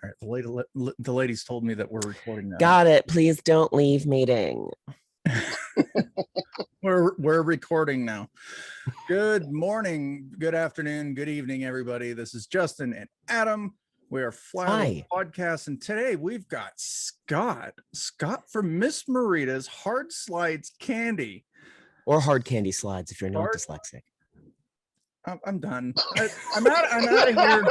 All right, the ladies told me that we're recording now. Got it. Please don't leave meeting. We're recording now. Good morning, good afternoon, good evening, everybody. This is Justin and Adam. We are Flat Podcast, and today we've got Scott from Ms.Merita's Hard Slides Candy. Or hard candy slides if you're not dyslexic. I'm done. I'm out of here.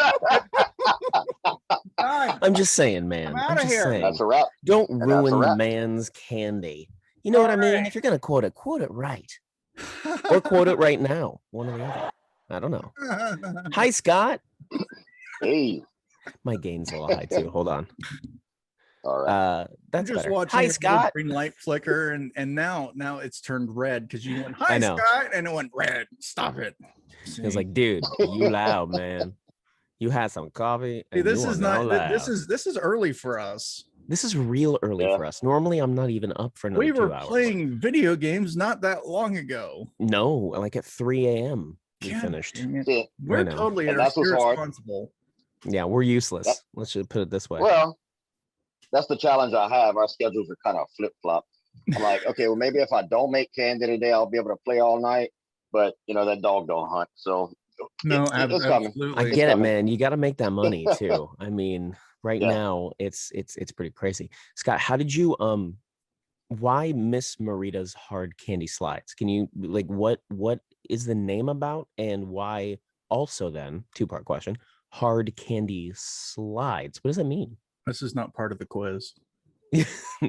I'm just saying, man. I'm out of here. Saying. That's a wrap. Don't ruin the man's candy. You know what I mean? If you're gonna quote it right. Or quote it right now. One or the other. I don't know. Hi, Scott. Hey. My gain's a little high too. Hold on. All right. That's just better. Watching. Hi, Scott. Green light flicker, and now it's turned red because you went hi, Scott, and it went red. Stop it. It was like, dude, you loud, man. You had some coffee. Hey, this is not. This is early for us. This is real early for us. Normally, I'm not even up for another 2 hours. We were playing video games not that long ago. No, like at 3 a.m. we finished. We're totally irresponsible. Yeah, we're useless. Let's just put it this way. Well, that's the challenge I have. Our schedules are kind of flip-flop. I'm like, okay, well, maybe if I don't make candy today, I'll be able to play all night. But, that dog don't hunt. So no, absolutely. I get it, man. You got to make that money too. I mean, right now it's pretty crazy. Scott, how did you why Ms.Merita's Hard Candy Slides? Can you what is the name about, and why also then, two-part question, Hard Candy Slides? What does that mean? This is not part of the quiz. Might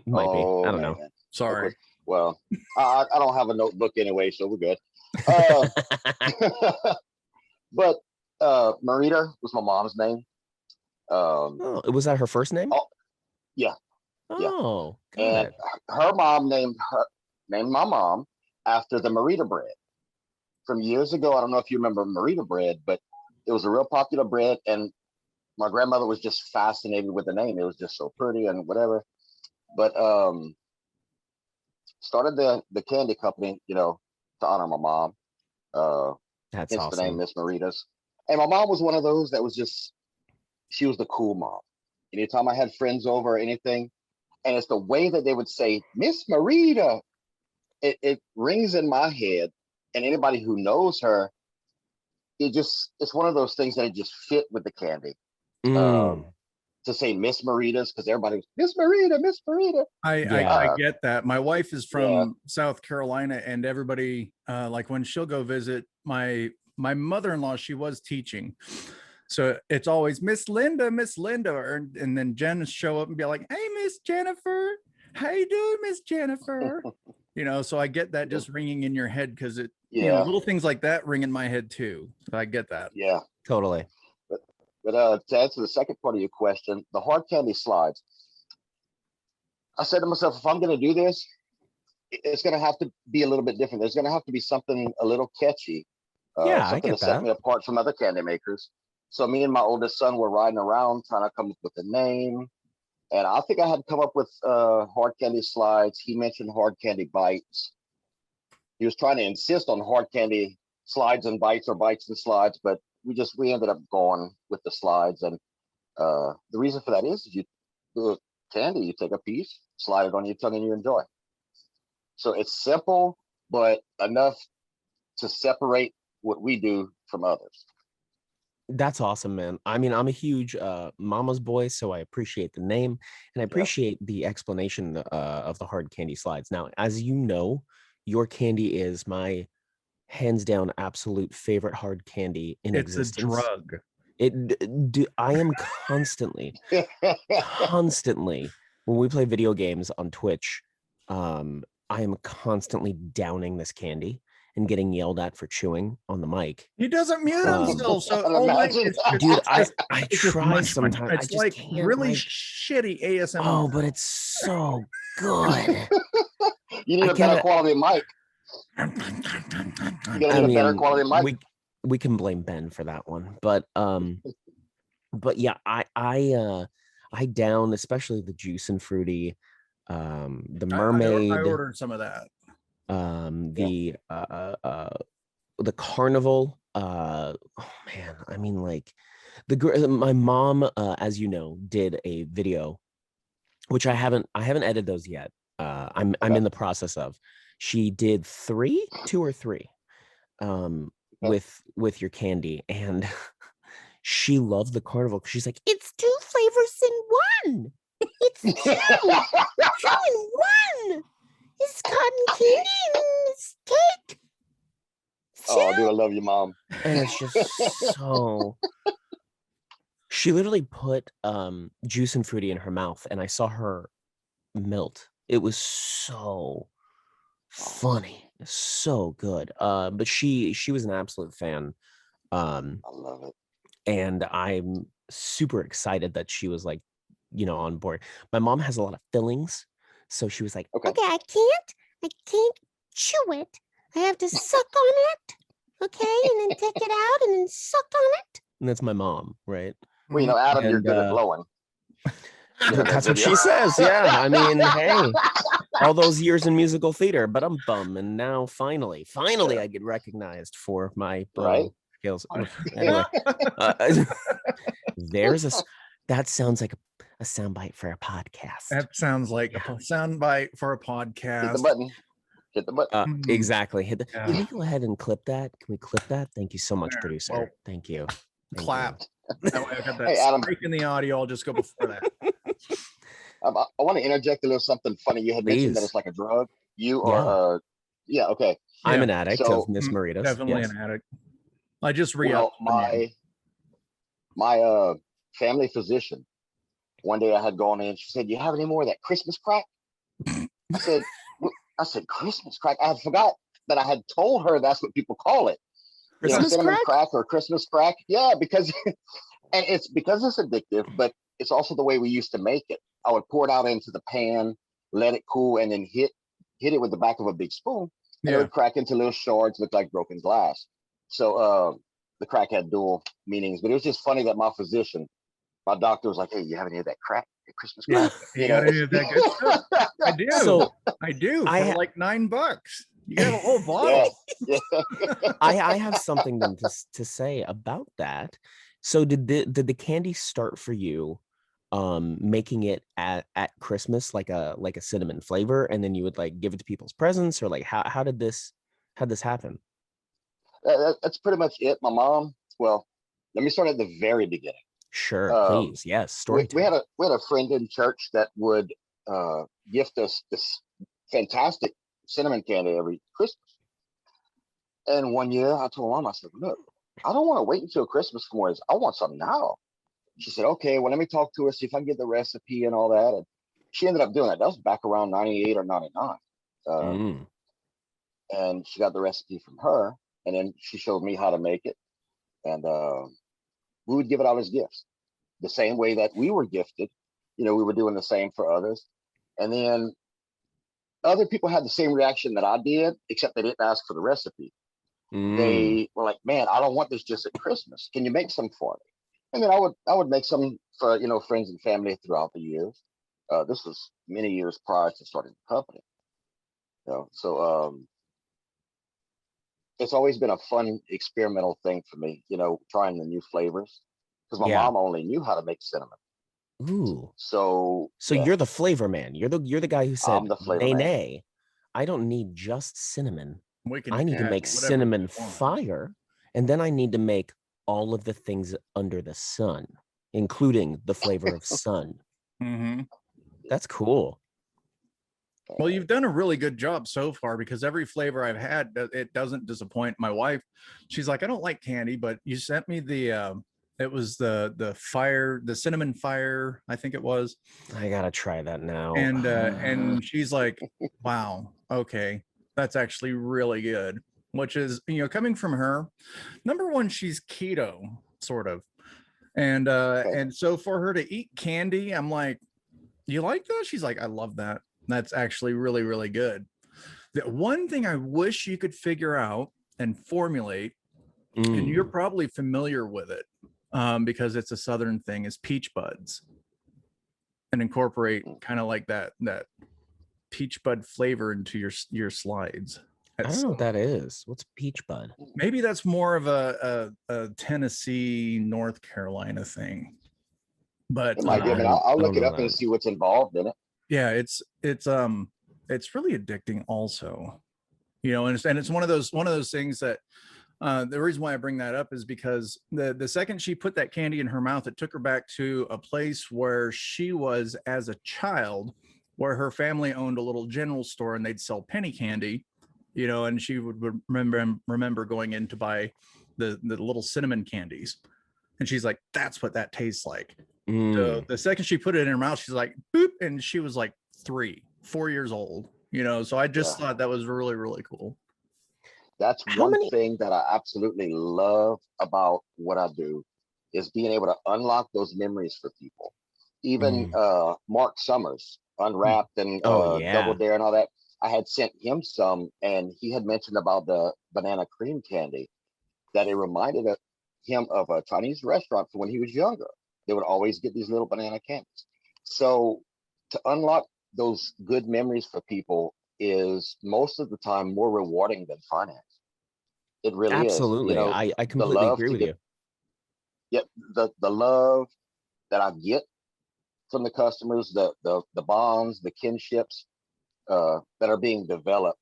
be. I don't know. Sorry. Well, I don't have a notebook anyway, so we're good. But Merita was my mom's name. Was that her first name? Oh, yeah. Oh, yeah. And her mom named my mom after the Merita bread from years ago. I don't know if you remember Merita bread, but it was a real popular bread, and my grandmother was just fascinated with the name. It was just so pretty and whatever. But started the candy company, to honor my mom. That's hence awesome. The name Ms.Merita's. And my mom was one of those that was she was the cool mom. Anytime I had friends over or anything, and it's the way that they would say Ms.Merita, it rings in my head. And anybody who knows her, it's one of those things that it just fit with the candy. To say Ms.Merita's, because everybody was Ms.Merita. I get that. My wife is from South Carolina, and everybody when she'll go visit my mother-in-law, she was teaching, so it's always Miss Linda, and then Jen show up and be like, hey, Miss Jennifer, how you doing, Miss Jennifer? So I get that just ringing in your head, because it little things like that ring in my head too. So I get that. Yeah, totally. But to answer the second part of your question, the hard candy slides, I said to myself, if I'm going to do this, it's going to have to be a little bit different. There's going to have to be something a little catchy. Something to set me apart from other candy makers. So me and my oldest son were riding around trying to come up with a name. And I think I had come up with hard candy slides. He mentioned hard candy bites. He was trying to insist on hard candy slides and bites, or bites and slides, but we ended up going with the slides. And the reason for that is you do candy, you take a piece, slide it on your tongue, and you enjoy. So it's simple, but enough to separate what we do from others. That's awesome, man. I mean, I'm a huge mama's boy, so I appreciate the name, and I appreciate the explanation of the hard candy slides. Now, as you know, your candy is my hands down absolute favorite hard candy in existence. It's a drug. I am constantly when we play video games on Twitch, I am constantly downing this candy and getting yelled at for chewing on the mic. He doesn't mute himself, so dude, I try sometimes. It's like really shitty ASMR. Oh, but it's so good. You need a better quality mic. You gotta need a better quality mic. We can blame Ben for that one, but yeah, I down especially the juice and fruity, the mermaid. I ordered some of that. the carnival. Oh man, I mean, like my mom, as you know, did a video, which I haven't edited those yet. I'm in the process of. She did 2 or 3, with your candy, and she loved the carnival. She's like, it's 2 flavors in one. It's 2 in one. It's cotton candy and it's cake. Oh, dude, I love you, Mom. And it's just so. She literally put juice and fruity in her mouth, and I saw her melt. It was so funny, so good. But she was an absolute fan. I love it. And I'm super excited that she was like, on board. My mom has a lot of fillings, so she was like, okay, I can't chew it. I have to suck on it. Okay, and then take it out and then suck on it. And that's my mom, right? Well, Adam, you're good at blowing. That's what she says. Yeah, I mean, hey, all those years in musical theater, but I'm bum, and now finally, I get recognized for my skills. Anyway, that sounds like a soundbite for a podcast. That sounds like a soundbite for a podcast. Hit the button. Exactly. Can we go ahead and clip that? Can we clip that? Thank you so much, producer. Well, Thank you. Clap. That way I got that spike in the audio. I'll just go before that. I want to interject a little something funny. You had mentioned that it's like a drug. You are, okay. I'm an addict of Ms.Merita. Definitely an addict. I just re-upped. My family physician, one day I had gone in, she said, "You have any more of that Christmas crack?" I said, Christmas crack? I had forgot that I had told her that's what people call it. Cinnamon crack or Christmas crack. Yeah, because it's addictive, but it's also the way we used to make it. I would pour it out into the pan, let it cool, and then hit it with the back of a big spoon. And it would crack into little shards, look like broken glass. So the crack had dual meanings, but it was just funny that my doctor was like, "Hey, you have any of that crack? Christmas crack?" You got any of that good stuff? I do. So I do for like $9. You got a whole bottle. I have something then to say about that. So did the candy start for you making it at Christmas like a cinnamon flavor, and then you would like give it to people's presents, or like how did this happen? That's pretty much it. My mom, well, let me start at the very beginning. Sure, please. Yes. Story. We had a friend in church that would gift us this fantastic cinnamon candy every Christmas. And one year I told Mom, I said, "Look, I don't want to wait until Christmas for this. I want some now." She said, "Okay, well, let me talk to her, see if I can get the recipe and all that." And she ended up doing that. That was back around 98 or 99. And she got the recipe from her, and then she showed me how to make it. And we would give it out as gifts, the same way that we were gifted. We were doing the same for others. And then other people had the same reaction that I did, except they didn't ask for the recipe. They were like, "Man, I don't want this just at Christmas. Can you make some for me?" And then I would make some for friends and family throughout the years. This was many years prior to starting the company. So it's always been a fun experimental thing for me, trying the new flavors, because my mom only knew how to make cinnamon. Ooh. So you're the flavor man. You're the guy who said, "Nay, I don't need just cinnamon. I need to make cinnamon fire, and then I need to make all of the things under the sun, including the flavor of sun." That's cool. Well, you've done a really good job so far, because every flavor I've had, it doesn't disappoint. My wife, she's like, "I don't like candy," but you sent me it was the cinnamon fire, I think it was. I gotta try that now. And she's like, "Wow, okay, that's actually really good." Which is, coming from her. Number one, she's keto, sort of, and so for her to eat candy, I'm like, "You like that?" She's like, "I love that. That's actually really, really good." The one thing I wish you could figure out and formulate, and you're probably familiar with it, because it's a Southern thing, is peach buds, and incorporate kind of like that peach bud flavor into your slides. I don't know what that is. What's peach bud? Maybe that's more of a Tennessee, North Carolina thing. But It might be. I mean, I I'll don't look it know up and that. see what's involved in it. yeah, it's really addicting also. You know, and it's one of those things that the reason why I bring that up is because the second she put that candy in her mouth, it took her back to a place where she was as a child, where her family owned a little general store and they'd sell penny candy, you know, and she would remember going in to buy the little cinnamon candies. And she's like, that's what that tastes like. So the second she put it in her mouth, she's like, boop. And she was like 4 years old, you know? So I just thought that was really, really cool. That's one thing that I absolutely love about what I do is being able to unlock those memories for people. Even Mark Summers, Unwrapped and Double Dare and all that. I had sent him some, and he had mentioned about the banana cream candy, that it reminded him of a Chinese restaurant from when he was younger. They would always get these little banana candies. So to unlock those good memories for people is most of the time more rewarding than finance. It really Absolutely. is. You know, I completely agree with you. Yep, the love that I get from the customers, the bonds, the kinships that are being developed,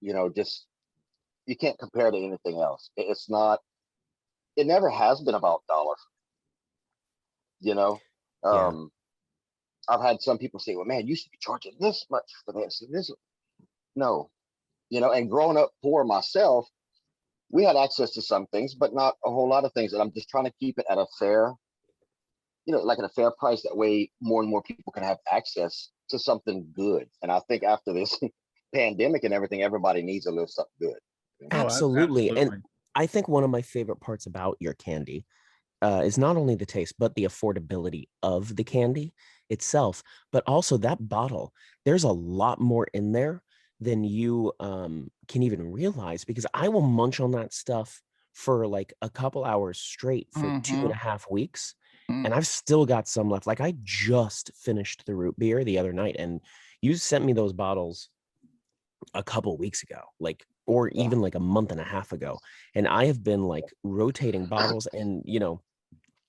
you know, just you can't compare to anything else. It's not. It never has been about dollar. You know, I've had some people say, "Well, man, you should be charging this much for this." And this, no, you know. And growing up poor myself, we had access to some things, but not a whole lot of things. And I'm just trying to keep it at a fair, you know, like at a fair price. That way, more and more people can have access to something good. And I think after this pandemic and everything, everybody needs a little something good. Absolutely. And I think one of my favorite parts about your candy is not only the taste, but the affordability of the candy itself, but also that bottle. There's a lot more in there than you can even realize, because I will munch on that stuff for like a couple hours straight for 2.5 weeks. And I've still got some left. Like I just finished the root beer the other night, and you sent me those bottles a couple weeks ago, like, or even like a month and a half ago. And I have been like rotating bottles, and, you know,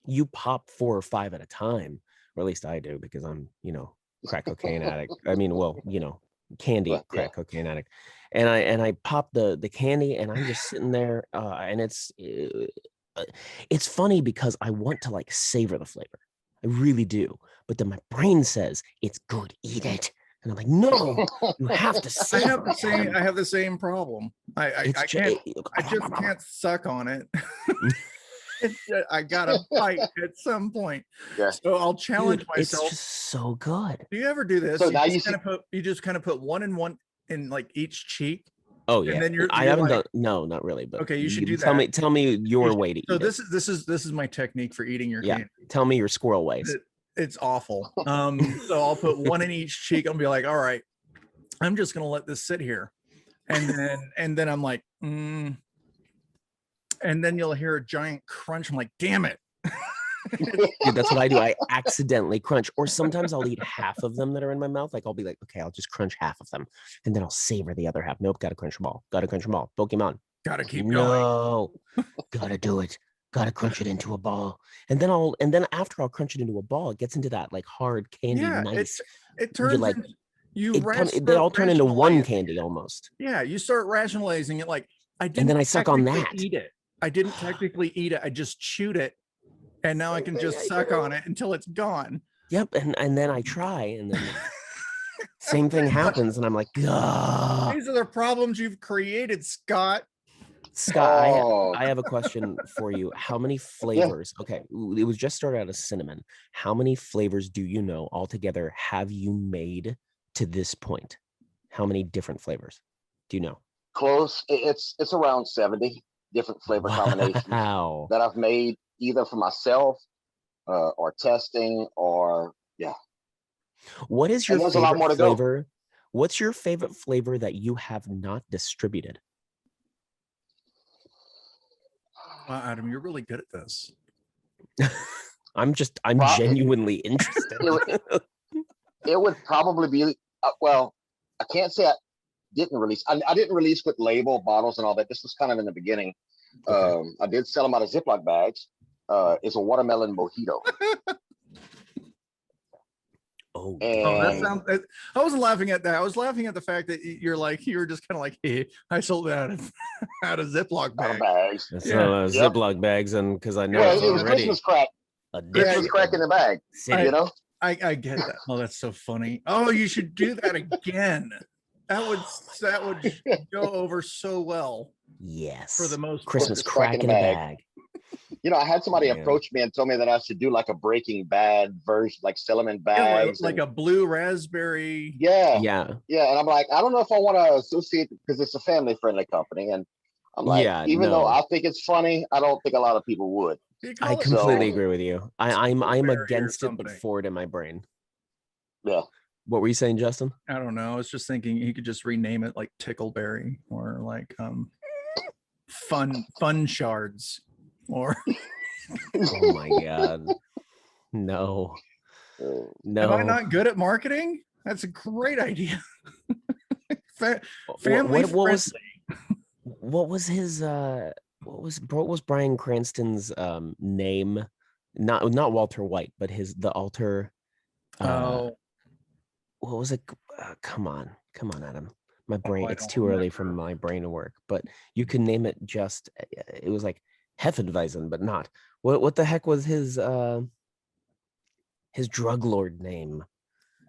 you pop 4 or 5 at a time, or at least I do, because I'm, you know, crack cocaine addict. I mean, well, you know, candy crack cocaine addict. And I pop the candy, and I'm just sitting there, and it's funny because I want to like savor the flavor. I really do. But then my brain says it's good, eat it. And I'm like, no, you have to savor it. I have the same problem. I just can't suck on it. I gotta bite at some point. So I'll challenge myself. It's just so good. Do you ever do this? So you now just kind of put one in like each cheek. Oh yeah. And then I haven't done. No, not really. But okay, you should do that. Tell me your way to eat. So this is my technique for eating your candy. Tell me your squirrel ways. It's awful. So I'll put one in each cheek. I'll be like, all right, I'm just gonna let this sit here, and then I'm like, and then you'll hear a giant crunch. I'm like, damn it. Dude, that's what I do. I accidentally crunch, or sometimes I'll eat half of them that are in my mouth. Like I'll be like, okay, I'll just crunch half of them, and then I'll savor the other half. Nope, gotta crunch them all. Gotta crunch them all. Pokemon. Gotta keep going. No, gotta do it. Gotta crunch it into a ball, and then after I'll crunch it into a ball, it gets into that like hard candy. Nice. It turns like they all turn into one candy almost. Yeah, you start rationalizing it like I didn't. And then I suck on that. Eat it. I didn't technically eat it. I just chewed it, and now I can just suck on it until it's gone. Yep, and then I try, and then same thing happens, and I'm like, ugh. These are the problems you've created, Scott. Scott, I have a question for you. How many flavors? Okay, it was just started out as cinnamon. How many flavors do you know altogether have you made to this point? How many different flavors do you know? Close. It's around 70 different flavor combinations that I've made either for myself or testing or What is your favorite flavor? What's your favorite flavor that you have not distributed? Adam, you're really good at this. I'm genuinely interested. It would probably be, well, I can't say didn't release. I didn't release with label bottles and all that. This was kind of in the beginning. Okay. I did sell them out of Ziploc bags. It's a watermelon mojito. Oh, Oh, that And sounds. I wasn't laughing at that. I was laughing at the fact that you were just kind of like, hey, I sold it out of Ziploc out of bag. bags. that's Yeah. Yep. Ziploc bags, and because I know Well, it's it was already Christmas crack. a Christmas crack in the bag. city. You know. I get that. Oh, that's so funny. Oh, you should do that again. That would go over so well Yes. for the most part. Christmas crack in a bag. You know, I had somebody Man. approach me and told me that I should do like a Breaking Bad version, like sell them in Yeah, bags. like a blue raspberry. Yeah. Yeah. And I'm like, I don't know if I want to associate because it's a family friendly company. And I'm like, Yeah, even though no. I think it's funny, I don't think a lot of people would. You call I it completely So- agree with you. I'm Blueberry or against it, but something. for it in my brain. Yeah. What were you saying, Justin? I don't know. I was just thinking he could just rename it like Tickleberry or like fun shards or Oh my god. No. No. Am I not good at marketing? That's a great idea. Family what was friendly. what was his what was Bryan Cranston's name? Not Walter White, but the alter Oh, what was it? Come on, Adam. My brain, I it's don't too early for remember. my brain to work. But you can name it just. It was like Hefeweizen, but not. What the heck was his drug lord name?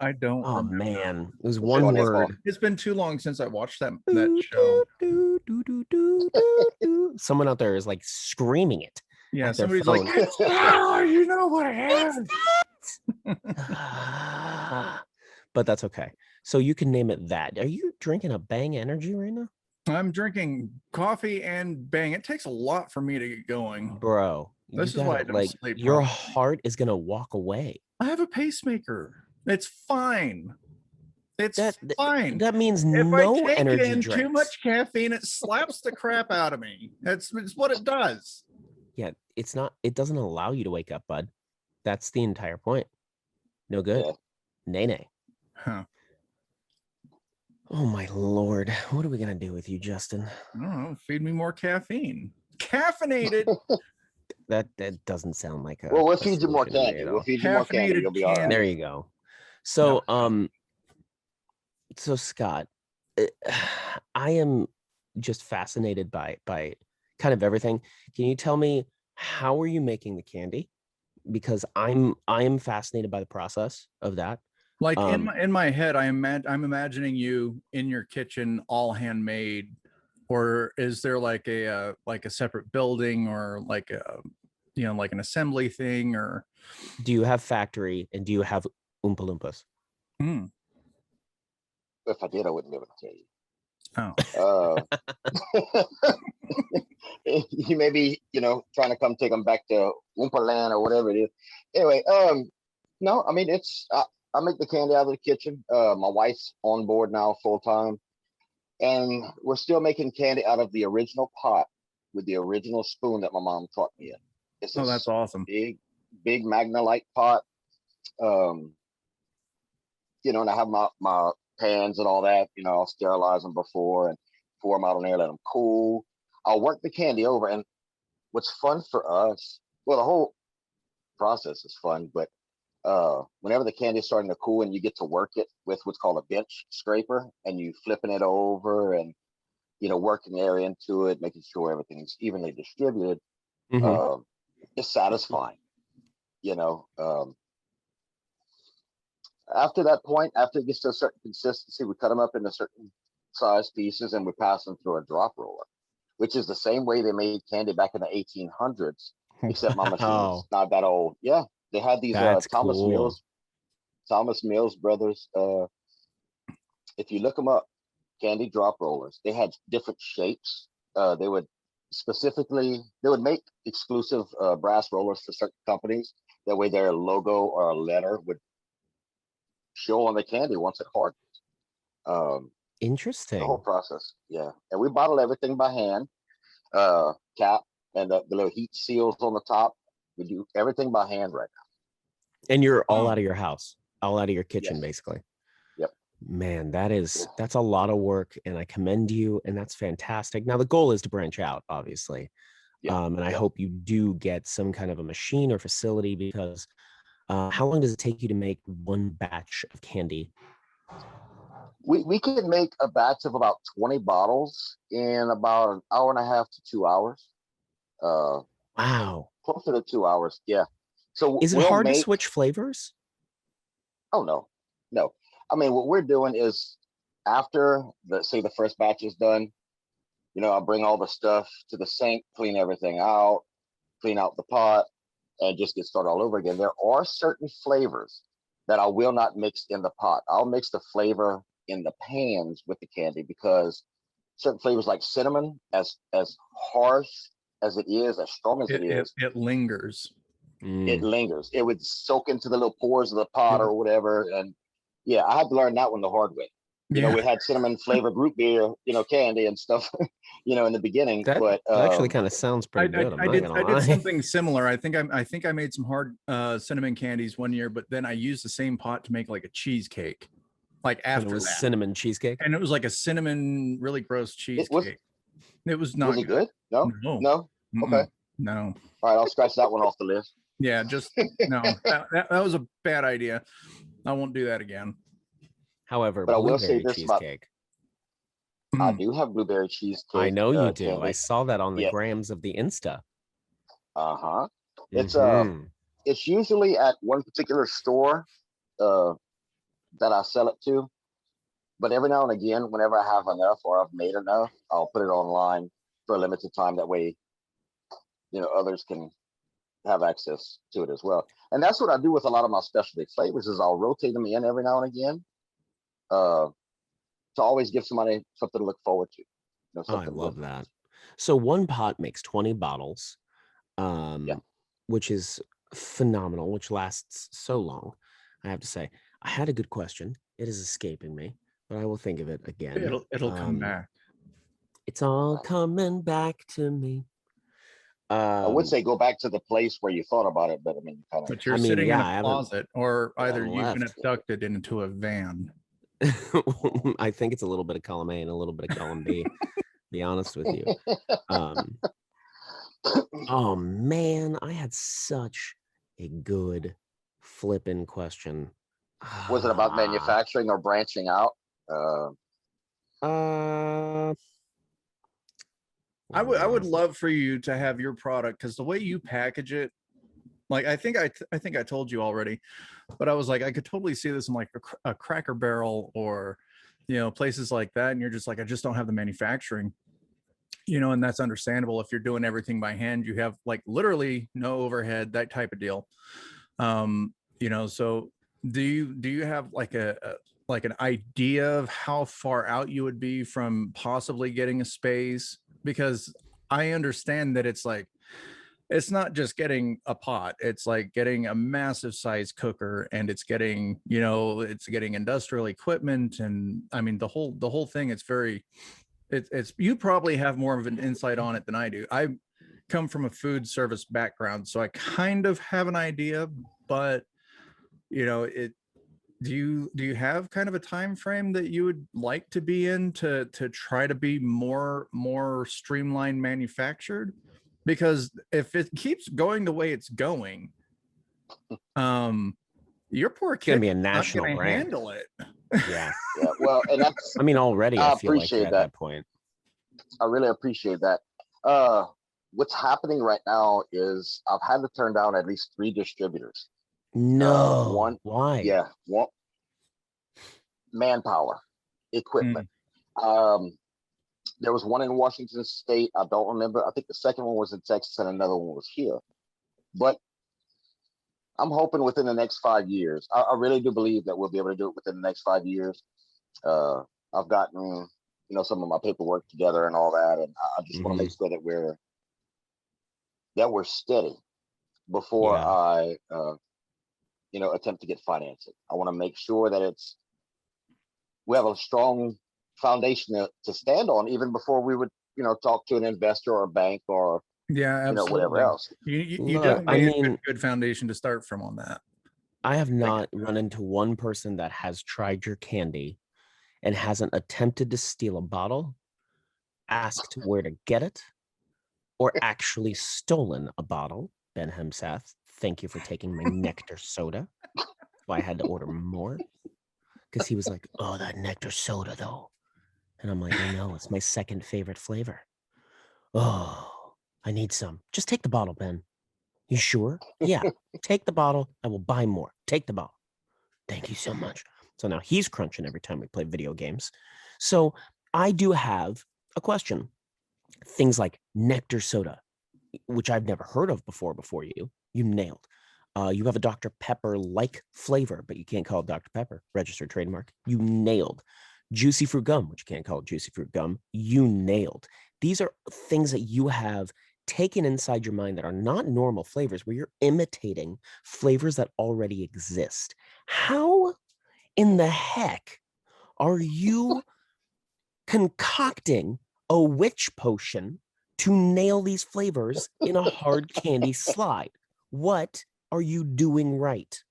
I don't. Oh remember. man, it was What's your one name, Paul? word. It's been too long since I watched that show. Someone out there is like screaming it. Yeah, at their somebody's phone. like, "Oh, you know what it is." But that's okay. So you can name it that. Are you drinking a Bang Energy right now? I'm drinking coffee and Bang. It takes a lot for me to get going. Bro, This you is why I gotta, don't like, sleep your properly. heart is gonna walk away. I have a pacemaker. It's fine. It's fine. That means If no I take energy in drinks. too much caffeine, it slaps the crap out of me. It's what it does. Yeah, it's not. It doesn't allow you to wake up, bud. That's the entire point. No good. Yeah. Nay. Huh. Oh my lord, what are we gonna do with you, Justin? I don't know. Feed me more caffeine. Caffeinated. That doesn't sound like a. Well, we'll a feed you more solution to me candy. at We'll all. feed you more candy. Caffeinated You'll be all right. candy. There you go. So, No. so Scott, I am just fascinated by kind of everything. Can you tell me how are you making the candy? Because I am fascinated by the process of that. Like in my head, I'm imagining you in your kitchen, all handmade, or is there like a separate building or like a like an assembly thing or? Do you have factory and do you have Oompa Loompas? Hmm. If I did, I wouldn't be able to tell you. Oh, You may be, trying to come take them back to Oompa Land or whatever it is. Anyway, no, I mean, I make the candy out of the kitchen. My wife's on board now full time, and we're still making candy out of the original pot with the original spoon that my mom taught me in. It's oh, this that's awesome. big Magnalite pot. And I have my pans and all that. I'll sterilize them before and pour them out on there, let them cool. I'll work the candy over, and what's fun for us, well, the whole process is fun, but whenever the candy is starting to cool and you get to work it with what's called a bench scraper, and you flipping it over and working air into it, making sure everything's evenly distributed, it's satisfying. After that point, after it gets to a certain consistency, we cut them up into certain size pieces and we pass them through a drop roller, which is the same way they made candy back in the 1800s, except my machine's not that old. Yeah, they had these Thomas cool. Mills brothers. If you look them up, candy drop rollers, they had different shapes. They would make exclusive brass rollers for certain companies. That way their logo or a letter would show on the candy once it hardens. Interesting. The whole process, yeah. And we bottle everything by hand, cap and the little heat seals on the top. We do everything by hand right now. And you're all out of your house, all out of your kitchen, Yes. basically. Yep. Man, that's a lot of work, and I commend you, and that's fantastic. Now the goal is to branch out, obviously. Yeah. And I Yeah. hope you do get some kind of a machine or facility, because how long does it take you to make one batch of candy? We can make a batch of about 20 bottles in about an hour and a half to 2 hours. Wow. Closer to 2 hours. Yeah. So Is it we'll hard to make, switch flavors? oh no, no. I mean, what we're doing is after say the first batch is done, I'll bring all the stuff to the sink, clean everything out, clean out the pot, and just get started all over again. There are certain flavors that I will not mix in the pot. I'll mix the flavor in the pans with the candy, because certain flavors like cinnamon, as harsh as it is, as strong as it is, it lingers. it lingers. It would soak into the little pores of the pot or whatever. And yeah, I had to learn that one the hard way. We had cinnamon flavored root beer, candy and stuff, in the beginning. That actually kind of sounds pretty good. I did something similar. I think I made some hard cinnamon candies one year, but then I used the same pot to make like a cheesecake. Like after it was that. Cinnamon cheesecake, and it was like a cinnamon, really gross cheesecake. It was not. Was it good? No. Okay. No. All right, I'll scratch that one off the list. Yeah, just no. That was a bad idea. I won't do that again. However, but I will say this cheesecake. I do have blueberry cheesecake. I know you do. Candy. I saw that on the grams of the Insta. It's usually at one particular store that I sell it to, but every now and again, whenever I have enough or I've made enough, I'll put it online for a limited time. That way, others can have access to it as well. And that's what I do with a lot of my specialty flavors, is I'll rotate them in every now and again to always give somebody something to look forward to. I love that. So one pot makes 20 bottles, which is phenomenal, which lasts so long. I have to say, I had a good question. It is escaping me, but I will think of it again. It'll come back. It's all coming back to me. I would say go back to the place where you thought about it, but But you're sitting in a closet, or either you've been abducted into a van. I think it's a little bit of column A and a little bit of column B. Be honest with you. Oh man, I had such a good flipping question. Was it about manufacturing or branching out? I would love for you to have your product, because the way you package it, like I think I told you already, but I was like, I could totally see this in like a Cracker Barrel or places like that, and you're just like, I just don't have the manufacturing, and that's understandable. If you're doing everything by hand, you have like literally no overhead, that type of deal. So do you have like an idea of how far out you would be from possibly getting a space? Because I understand that it's like, it's not just getting a pot, it's like getting a massive size cooker, and it's getting industrial equipment, and I mean the whole thing. It's you probably have more of an insight on it than I do. I come from a food service background, so I kind of have an idea, but do you have kind of a time frame that you would like to be in to try to be more streamlined manufactured? Because if it keeps going the way it's going, your poor kid gonna be a national brand. Handle it. Yeah. Well, and that's. I mean, already I feel like you're at that point. I really appreciate that. What's happening right now is I've had to turn down at least 3 distributors. No. Why? Yeah. One. Manpower, equipment. There was one in Washington State. I don't remember. I think the second one was in Texas, and another one was here. But I'm hoping within the next 5 years. I really do believe that we'll be able to do it within the next 5 years. I've gotten, some of my paperwork together and all that, and I just want to make sure that we're steady before I, attempt to get financing. I want to make sure that we have a strong foundation to stand on, even before we would, talk to an investor or a bank or whatever else. You definitely need a good foundation to start from on that. I have not run into one person that has tried your candy and hasn't attempted to steal a bottle, asked where to get it, or actually stolen a bottle. Ben Hemsath, thank you for taking my nectar soda. So I had to order more because he was like, oh, that nectar soda though. And I'm like, I know, it's my second favorite flavor. Oh, I need some. Just take the bottle, Ben. You sure? Yeah, take the bottle. I will buy more. Take the bottle. Thank you so much. So now he's crunching every time we play video games. So I do have a question. Things like nectar soda, which I've never heard of before you nailed. You have a Dr. Pepper-like flavor, but you can't call it Dr. Pepper, registered trademark. You nailed. Juicy fruit gum, which you can't call it juicy fruit gum. You nailed. These are things that you have taken inside your mind that are not normal flavors, where you're imitating flavors that already exist. How in the heck are you concocting a witch potion to nail these flavors in a hard candy slide? What are you doing right?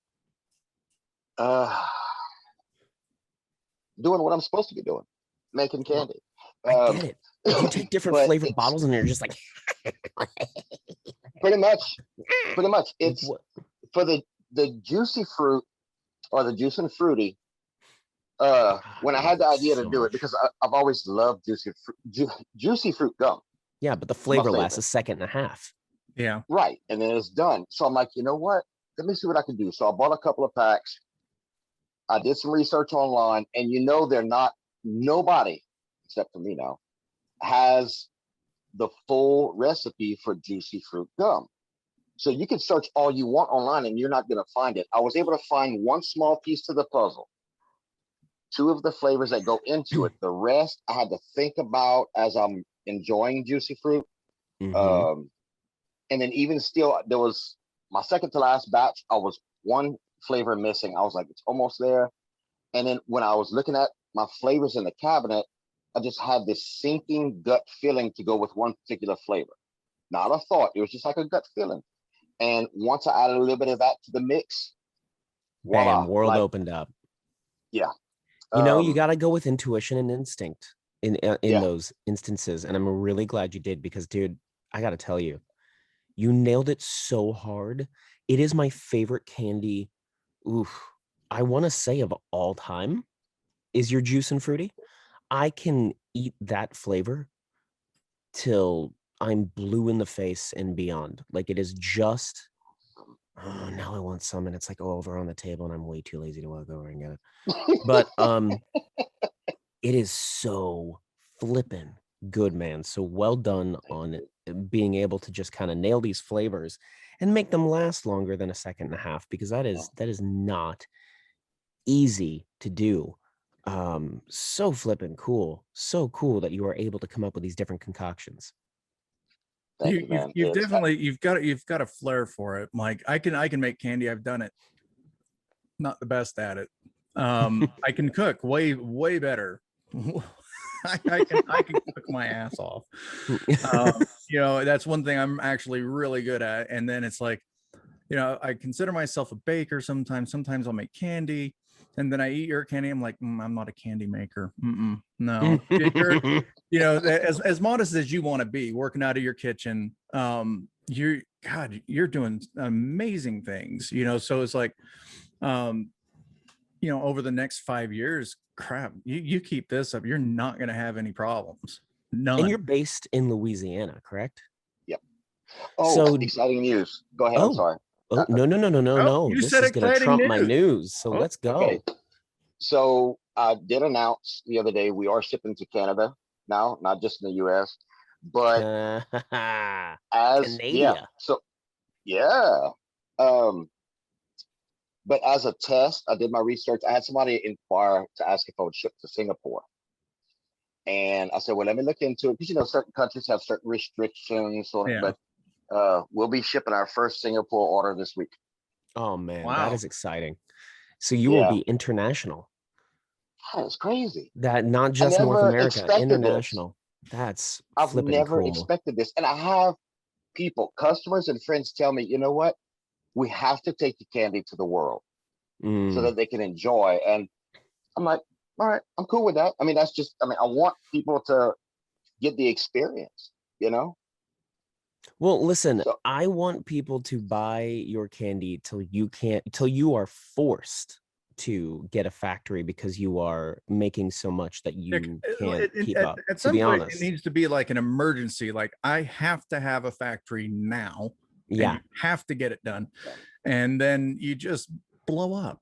Doing what I'm supposed to be doing, making candy. I get it. You take different flavored bottles and you're just like pretty much it's for the juicy fruit or the juice and fruity. When I had the idea to do it, because I've always loved juicy fruit gum. Yeah, but the flavor lasts a second and a half. Yeah. Right. And then it's done. So I'm like, you know what? Let me see what I can do. So I bought a couple of packs. I did some research online, and nobody, except for me now, has the full recipe for juicy fruit gum. So you can search all you want online and you're not going to find it. I was able to find one small piece to the puzzle, 2 of the flavors that go into it. The rest I had to think about as I'm enjoying juicy fruit. And then even still, there was my second to last batch. I was one flavor missing. I was like, it's almost there. And then when I was looking at my flavors in the cabinet, I just had this sinking gut feeling to go with one particular flavor. Not a thought. It was just like a gut feeling. And once I added a little bit of that to the mix, voila, bam, world opened up. Yeah. You know, you got to go with intuition and instinct in those instances. And I'm really glad you did, because, dude, I got to tell you, you nailed it so hard. It is my favorite candy. I want to say of all time is your juice and fruity. I can eat that flavor till I'm blue in the face and beyond. Like, it is just, oh, now I want some, and it's like over on the table, and I'm way too lazy to walk over and get it. But it is so flippin' good, man. So well done on being able to just kind of nail these flavors and make them last longer than a second and a half, because that is not easy to do. So flippin' cool. So cool that you are able to come up with these different concoctions. You've got a flair for it. Like, I can make candy. I've done it. Not the best at it. I can cook way better. I can cook my ass off. You know, that's one thing I'm actually really good at. And then it's like, you know, I consider myself a baker sometimes. Sometimes I'll make candy, and then I eat your candy. I'm like, I'm not a candy maker. No. You're, you know, as modest as you want to be, working out of your kitchen, you're doing amazing things, you know. So it's like, you know, over the next 5 years, crap, you keep this up, you're not going to have any problems. None. And you're based in Louisiana, correct? Yep. Oh, so exciting news. Go ahead. I'm sorry. Oh, no. You this said is going to trump my news. So let's go. Okay. So I did announce the other day, we are shipping to Canada now, not just in the US, but as Canada. But as a test, I did my research. I had somebody inquire to ask if I would ship to Singapore. And I said, well, let me look into it, because, you know, certain countries have certain restrictions. But we'll be shipping our first Singapore order this week. Oh, man, that is exciting. So you will be international. That's crazy. That not just North America, international. That's I've never expected this. And I have people, customers and friends tell me, you know what? We have to take the candy to the world so that they can enjoy. And I'm like, All right, I'm cool with that. I mean, that's just, I mean, I want people to get the experience, you know? Well, listen, So, I want people to buy your candy till you are forced to get a factory because you are making so much that you can't keep up. At To some be point, it honest, needs to be like an emergency. Like I have to have a factory now, and yeah. you have to get it done, yeah. and then you just blow up.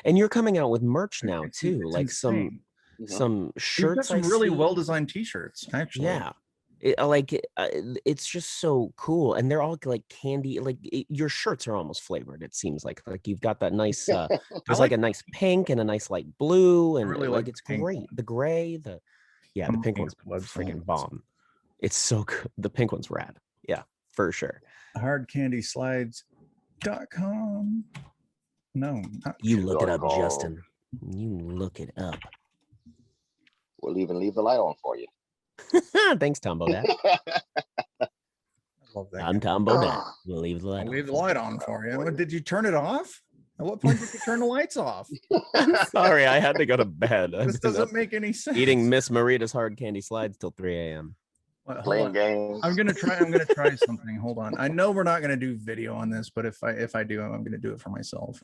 And you're coming out with merch now It's, too, it's like insane. some You've got shirts I some really see. well-designed t-shirts, actually. Yeah. It's just so cool, and they're all like candy. Like your shirts are almost flavored. It seems like you've got that nice. There's like a nice pink and a nice light blue, and really like like it's the pink great. one. The gray, the I'm pink looking one's at the website. freaking bomb. It's so good. The pink one's rad. Yeah, for sure. Hardcandyslides.com. No, not You look it up, .com. Justin. You look it up. We'll even leave the light on for you. Thanks, Tom Bodette. I love that. I'm Tom Bodette. We'll leave the light I'll on. leave the light on for you. Did you turn it off? At what point did you turn the lights off? I'm sorry, I had to go to bed. This doesn't make any sense. Eating Ms.Merita's hard candy slides till 3 a.m. Well, hold Playing on. games. I'm gonna try something. Hold on. I know we're not gonna do video on this, but if I do, I'm gonna do it for myself.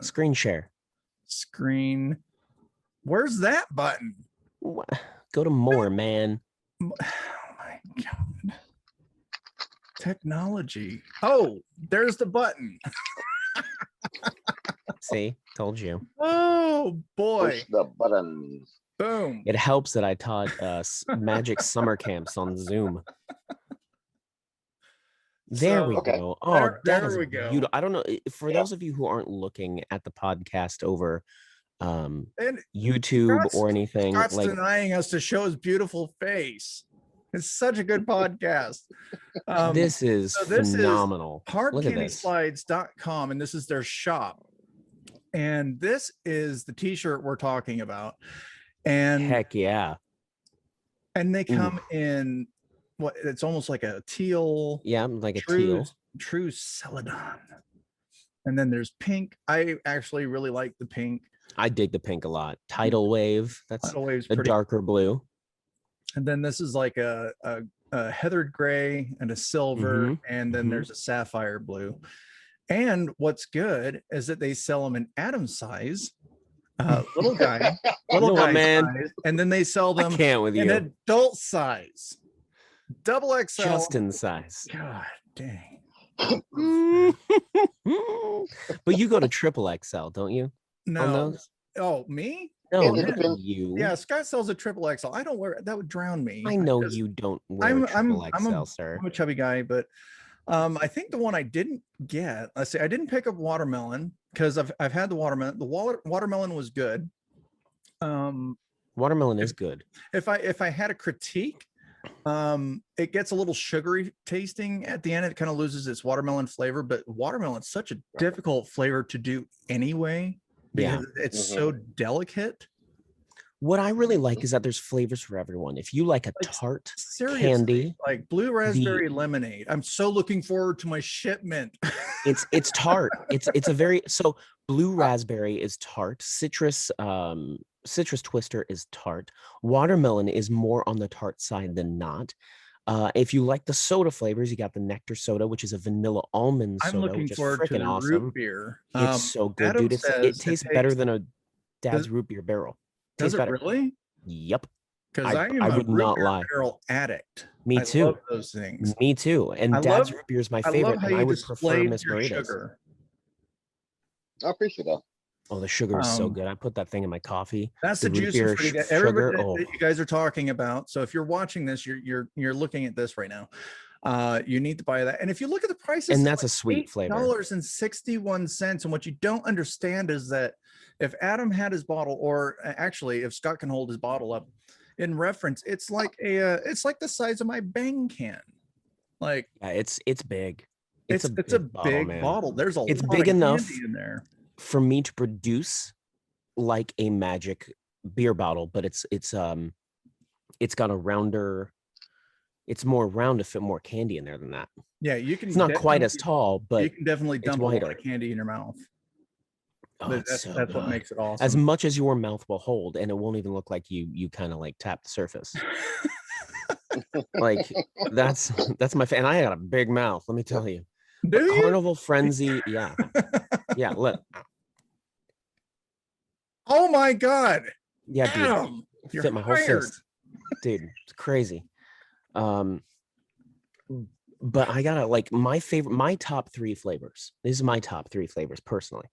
Screen share. Screen. Where's that button? Go to more, man. Oh my god. Technology. Oh, there's the button. See, told you. Oh boy. Push the button. Boom. It helps that I taught magic summer camps on Zoom. There we Okay. go. Oh, there we go. beautiful. I don't know. For Yeah. those of you who aren't looking at the podcast over And YouTube or anything, Scott's like denying us to show his beautiful face. It's such a good podcast. this is phenomenal. Look at this. Hardcandyslides.com, and this is their shop. And this is the t-shirt we're talking about. And Heck yeah. And they come in what it's almost like a teal. Yeah, like a true, teal. True celadon. And then there's pink. I actually really like the pink. I dig the pink a lot. Tidal wave. That's Tidal wave's a pretty darker blue. And then this is like a heathered gray and a silver, and then there's a sapphire blue. And what's good is that they sell them in atom size, little guy man. size, and then they sell them with in you. adult size, double XL. Justin size. God dang. But you go to triple XL, don't you? No. Oh, me? No, It not depends. you. Yeah, Scott sells a triple XL. I don't wear it. That would drown me. I know you don't wear triple XL, sir. I'm a chubby guy, but I think the one I didn't get, let's say I didn't pick up watermelon because I've had the watermelon. The watermelon was good. Watermelon is good. If I had a critique, it gets a little sugary tasting at the end. It kind of loses its watermelon flavor, but watermelon's such a difficult flavor to do anyway because it's so delicate. What I really like is that there's flavors for everyone. If you like a tart candy, like blue raspberry lemonade, I'm so looking forward to my shipment. it's tart. It's a very so blue raspberry is tart. Citrus twister is tart. Watermelon is more on the tart side than not. If you like the soda flavors, you got the nectar soda, which is a vanilla almond soda. I'm looking forward to the awesome. root beer. It's so good, Adam dude. It tastes better than a Dad's root beer barrel. Does it better. Really? Yep. Because I am would not lie. Barrel addict. Me too. I love those things. Me too. And Dad's root beer is my favorite, and I would prefer Ms.Merita's. I appreciate that. Oh, the sugar is so good. I put that thing in my coffee. That's the juice that everybody that you guys are talking about. So if you're watching this, you're looking at this right now. You need to buy that. And if you look at the prices, and that's a sweet flavor. $8.61. And what you don't understand is that if Adam had his bottle, or actually if Scott can hold his bottle up in reference, it's like the size of my Bang can. Like it's big. It's a big bottle. There's a it's lot big of enough candy in there for me to produce like a magic beer bottle, but it's got a rounder. It's more round to fit more candy in there than that. Yeah, you can. It's not quite as tall, but you can definitely dump a lot wider. of candy in your mouth. Oh, it's so That's what good. makes it awesome. As much as your mouth will hold, and it won't even look like you kind of like tap the surface. Like that's my and I got a big mouth, let me tell you. Do But you? Carnival Frenzy, yeah. Yeah, look. Oh my God. Yeah, dude. Damn, you're Fit my whole hired. fist. Dude, it's crazy. But I gotta like my top 3 flavors. These are my top 3 flavors personally.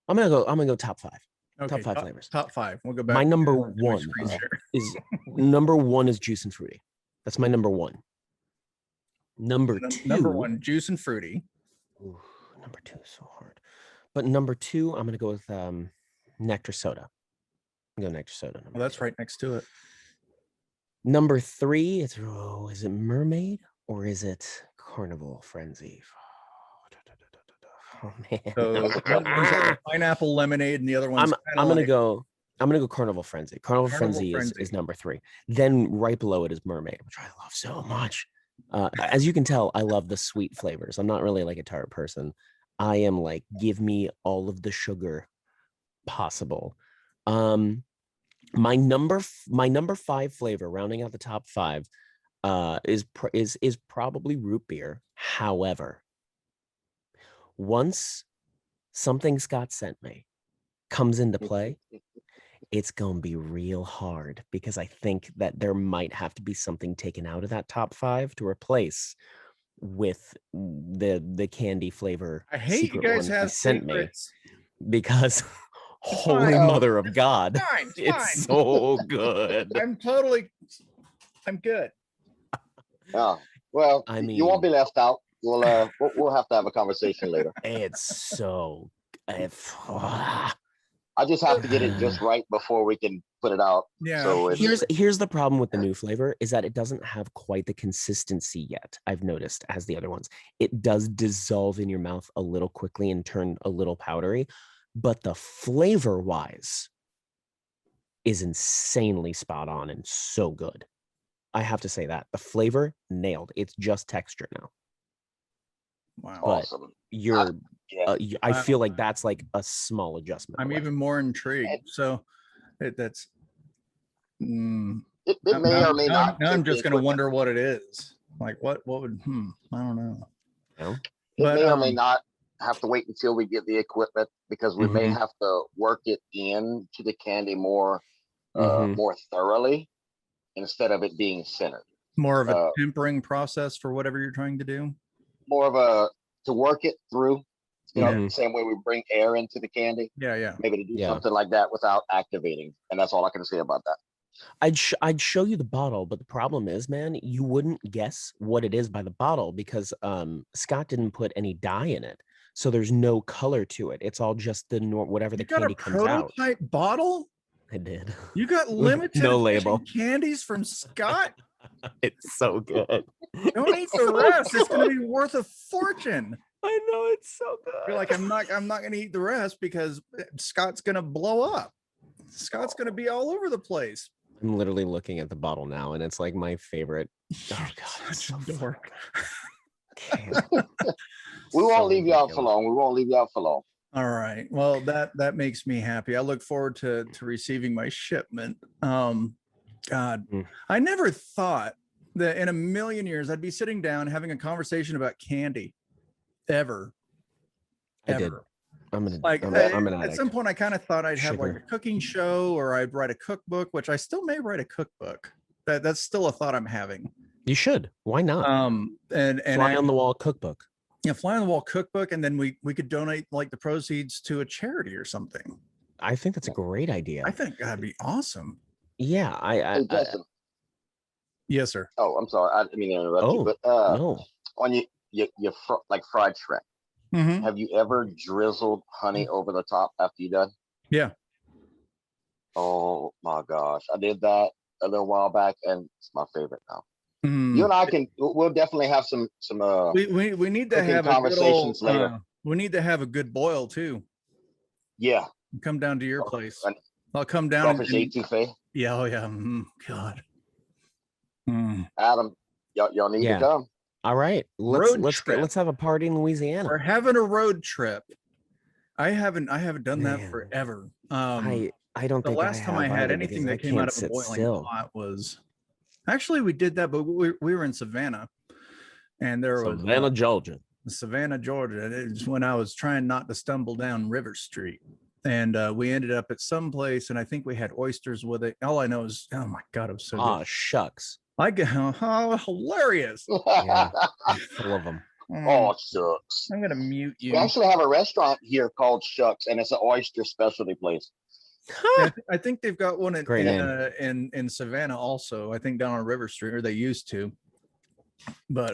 I'm gonna go top 5. Okay, Top 5 flavors. Top 5. We'll go back. My number to my 1 screen share. is number 1 is juice and fruity. That's my number 1. Number 2. Number 1, juice and fruity. Ooh, number 2 is so hard. But number 2, I'm gonna go with nectar soda. I'm gonna go nectar soda. Well, that's right next to it. Number 3, it's is it mermaid or is it carnival frenzy? Oh man. So one's pineapple lemonade and the other one's I'm gonna go carnival frenzy. Carnival Carnival frenzy Frenzy. is number 3. Then right below it is mermaid, which I love so much. As you can tell, I love the sweet flavors. I'm not really like a tart person. I am like, give me all of the sugar possible. My number 5 flavor, rounding out the top 5, is probably root beer. However, once something Scott sent me comes into play, it's gonna be real hard because I think that there might have to be something taken out of that top 5 to replace with the candy flavor. I hate you guys have sent secrets. me because holy fine. mother of God, Fine, it's so good. I'm good. Yeah. Well, I you won't be mean- left out. We'll have to have a conversation later. It's so. I just have to get it just right before we can put it out. Yeah. So Here's the problem with the new flavor is that it doesn't have quite the consistency yet. I've noticed as the other ones. It does dissolve in your mouth a little quickly and turn a little powdery, but the flavor wise is insanely spot on and so good. I have to say that the flavor nailed. It's just texture now. Wow. But awesome. I feel like that's like a small adjustment. I'm away. even more intrigued. So that's It may or may not. Now I'm take the just gonna equipment. wonder what it is. Like what would I don't know. No? It But, may or may not have to wait until we get the equipment because we may Mhm. have to work it into the candy more Mhm. more thoroughly instead of it being centered. More of a tempering process for whatever you're trying to do. More of a to work it through, you know, Mhm. same way we bring air into the candy, Yeah. maybe to do Yeah. something like that without activating. And that's all I can say about that. I'd show you the bottle, but the problem is, man, you wouldn't guess what it is by the bottle because Scott didn't put any dye in it, so there's no color to it. It's all just the whatever the You got candy a comes out. prototype bottle? I did. You got limited No edition label. candies from Scott? It's so good. Don't eat the rest. It's gonna be worth a fortune. I know it's so good. You're like, I'm not gonna eat the rest because Scott's gonna blow up. Scott's gonna be all over the place. I'm literally looking at the bottle now, and it's like my favorite. Oh God, it's so Such a dork. We won't leave you out for long. We won't leave you out for long. All right. Well, that makes me happy. I look forward to receiving my shipment. God, I never thought that in a million years I'd be sitting down having a conversation about candy, ever. I did. I'm an At addict. some point, I kind of thought I'd have like Sugar. a cooking show, or I'd write a cookbook, which I still may write a cookbook. That's still a thought I'm having. You should. Why not? And Fly on the wall cookbook. Yeah, fly on the wall cookbook, and then we could donate like the proceeds to a charity or something. I think that's a great idea. I think that'd be awesome. Yeah, Hey, Justin. Yes, sir. Oh, I'm sorry. I didn't mean to interrupt you, but no. on your like fried shrimp, Mhm. have you ever drizzled honey over the top after you done? Yeah. Oh my gosh, I did that a little while back, and it's my favorite now. Mm. You and I we'll definitely have some We need to cooking have conversations a good later. we need to have a good boil too. Yeah. Come down to your place. I'll come down Crawfish etouffee. yeah, oh yeah. God. Mm. Adam, y'all need Yeah. to come. All right. Road Let's trip. have a party in Louisiana. We're having a road trip. I haven't done that Man. forever. I don't The think I last time I have had either anything because I that came out can't of a sit boiling still. pot was actually we did that, but we were in Savannah, and there was Savannah, Georgia. Savannah, Georgia. And it was when I was trying not to stumble down River Street. And we ended up at some place, and I think we had oysters with it. All I know is, oh my God, it was so good. Shucks. I get hilarious. Yeah, I'm full of them. Oh, shucks. I'm gonna mute you. We actually have a restaurant here called Shucks, and it's an oyster specialty place. Yeah, I think they've got one Great in Savannah also. I think down on River Street, or they used to. But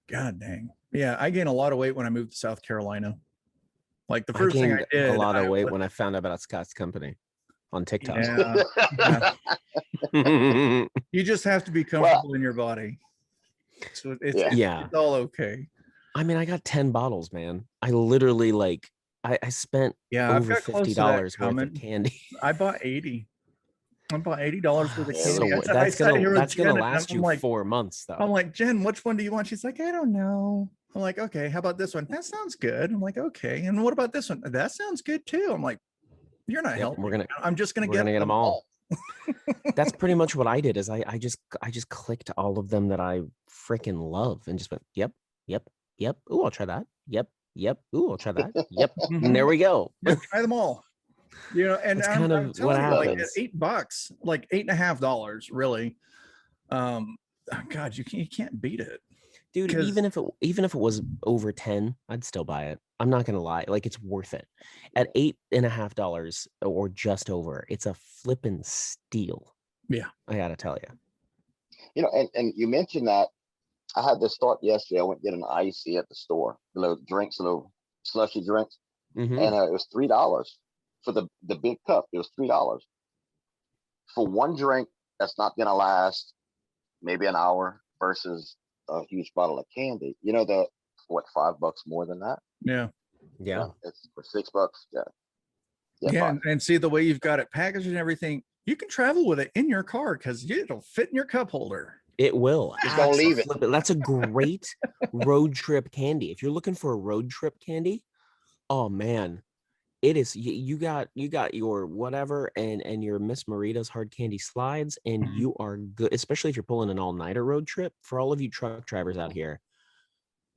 God dang, yeah, I gained a lot of weight when I moved to South Carolina. Like the first thing I did, a lot of weight when I found out about Scott's company on TikTok. Yeah, yeah. You just have to be comfortable in your body. So it's all okay. I mean, I got 10 bottles, man. I literally I spent over $50 worth of candy. I bought 80. I bought $80 worth of candy. So that's gonna last you 4 months though. I'm like, Jen, which one do you want? She's like, I don't know. I'm like, okay, how about this one? That sounds good. I'm like, okay. And what about this one? That sounds good too. I'm like, you're not helping. I'm just gonna get them all. That's pretty much what I did. Is I just clicked all of them that I freaking love and just went, yep. Ooh, I'll try that. Yep. Ooh, I'll try that. Yep. And there we go. Try them all. You know, and that's kind of what happens. Like at $8, like $8.50, really. God, you can't beat it, dude. Even if it was over 10, I'd still buy it. I'm not gonna lie, like it's worth it. At $8.50 or just over, it's a flippin' steal. Yeah, I gotta tell you. You know, and you mentioned that I had this thought yesterday. I went to get an icy at the store, little slushy drinks, and it was $3 for the big cup. It was $3 for one drink. That's not gonna last maybe an hour versus a huge bottle of candy. You know, $5 more than that? Yeah. It's for $6. Yeah. And see the way you've got it packaged and everything, you can travel with it in your car because it'll fit in your cup holder. It will. Just don't leave it. That's a great road trip candy. If you're looking for a road trip candy, oh man, it is. You got your whatever and your Ms.Merita's hard candy slides, and you are good. Especially if you're pulling an all-nighter road trip. For all of you truck drivers out here,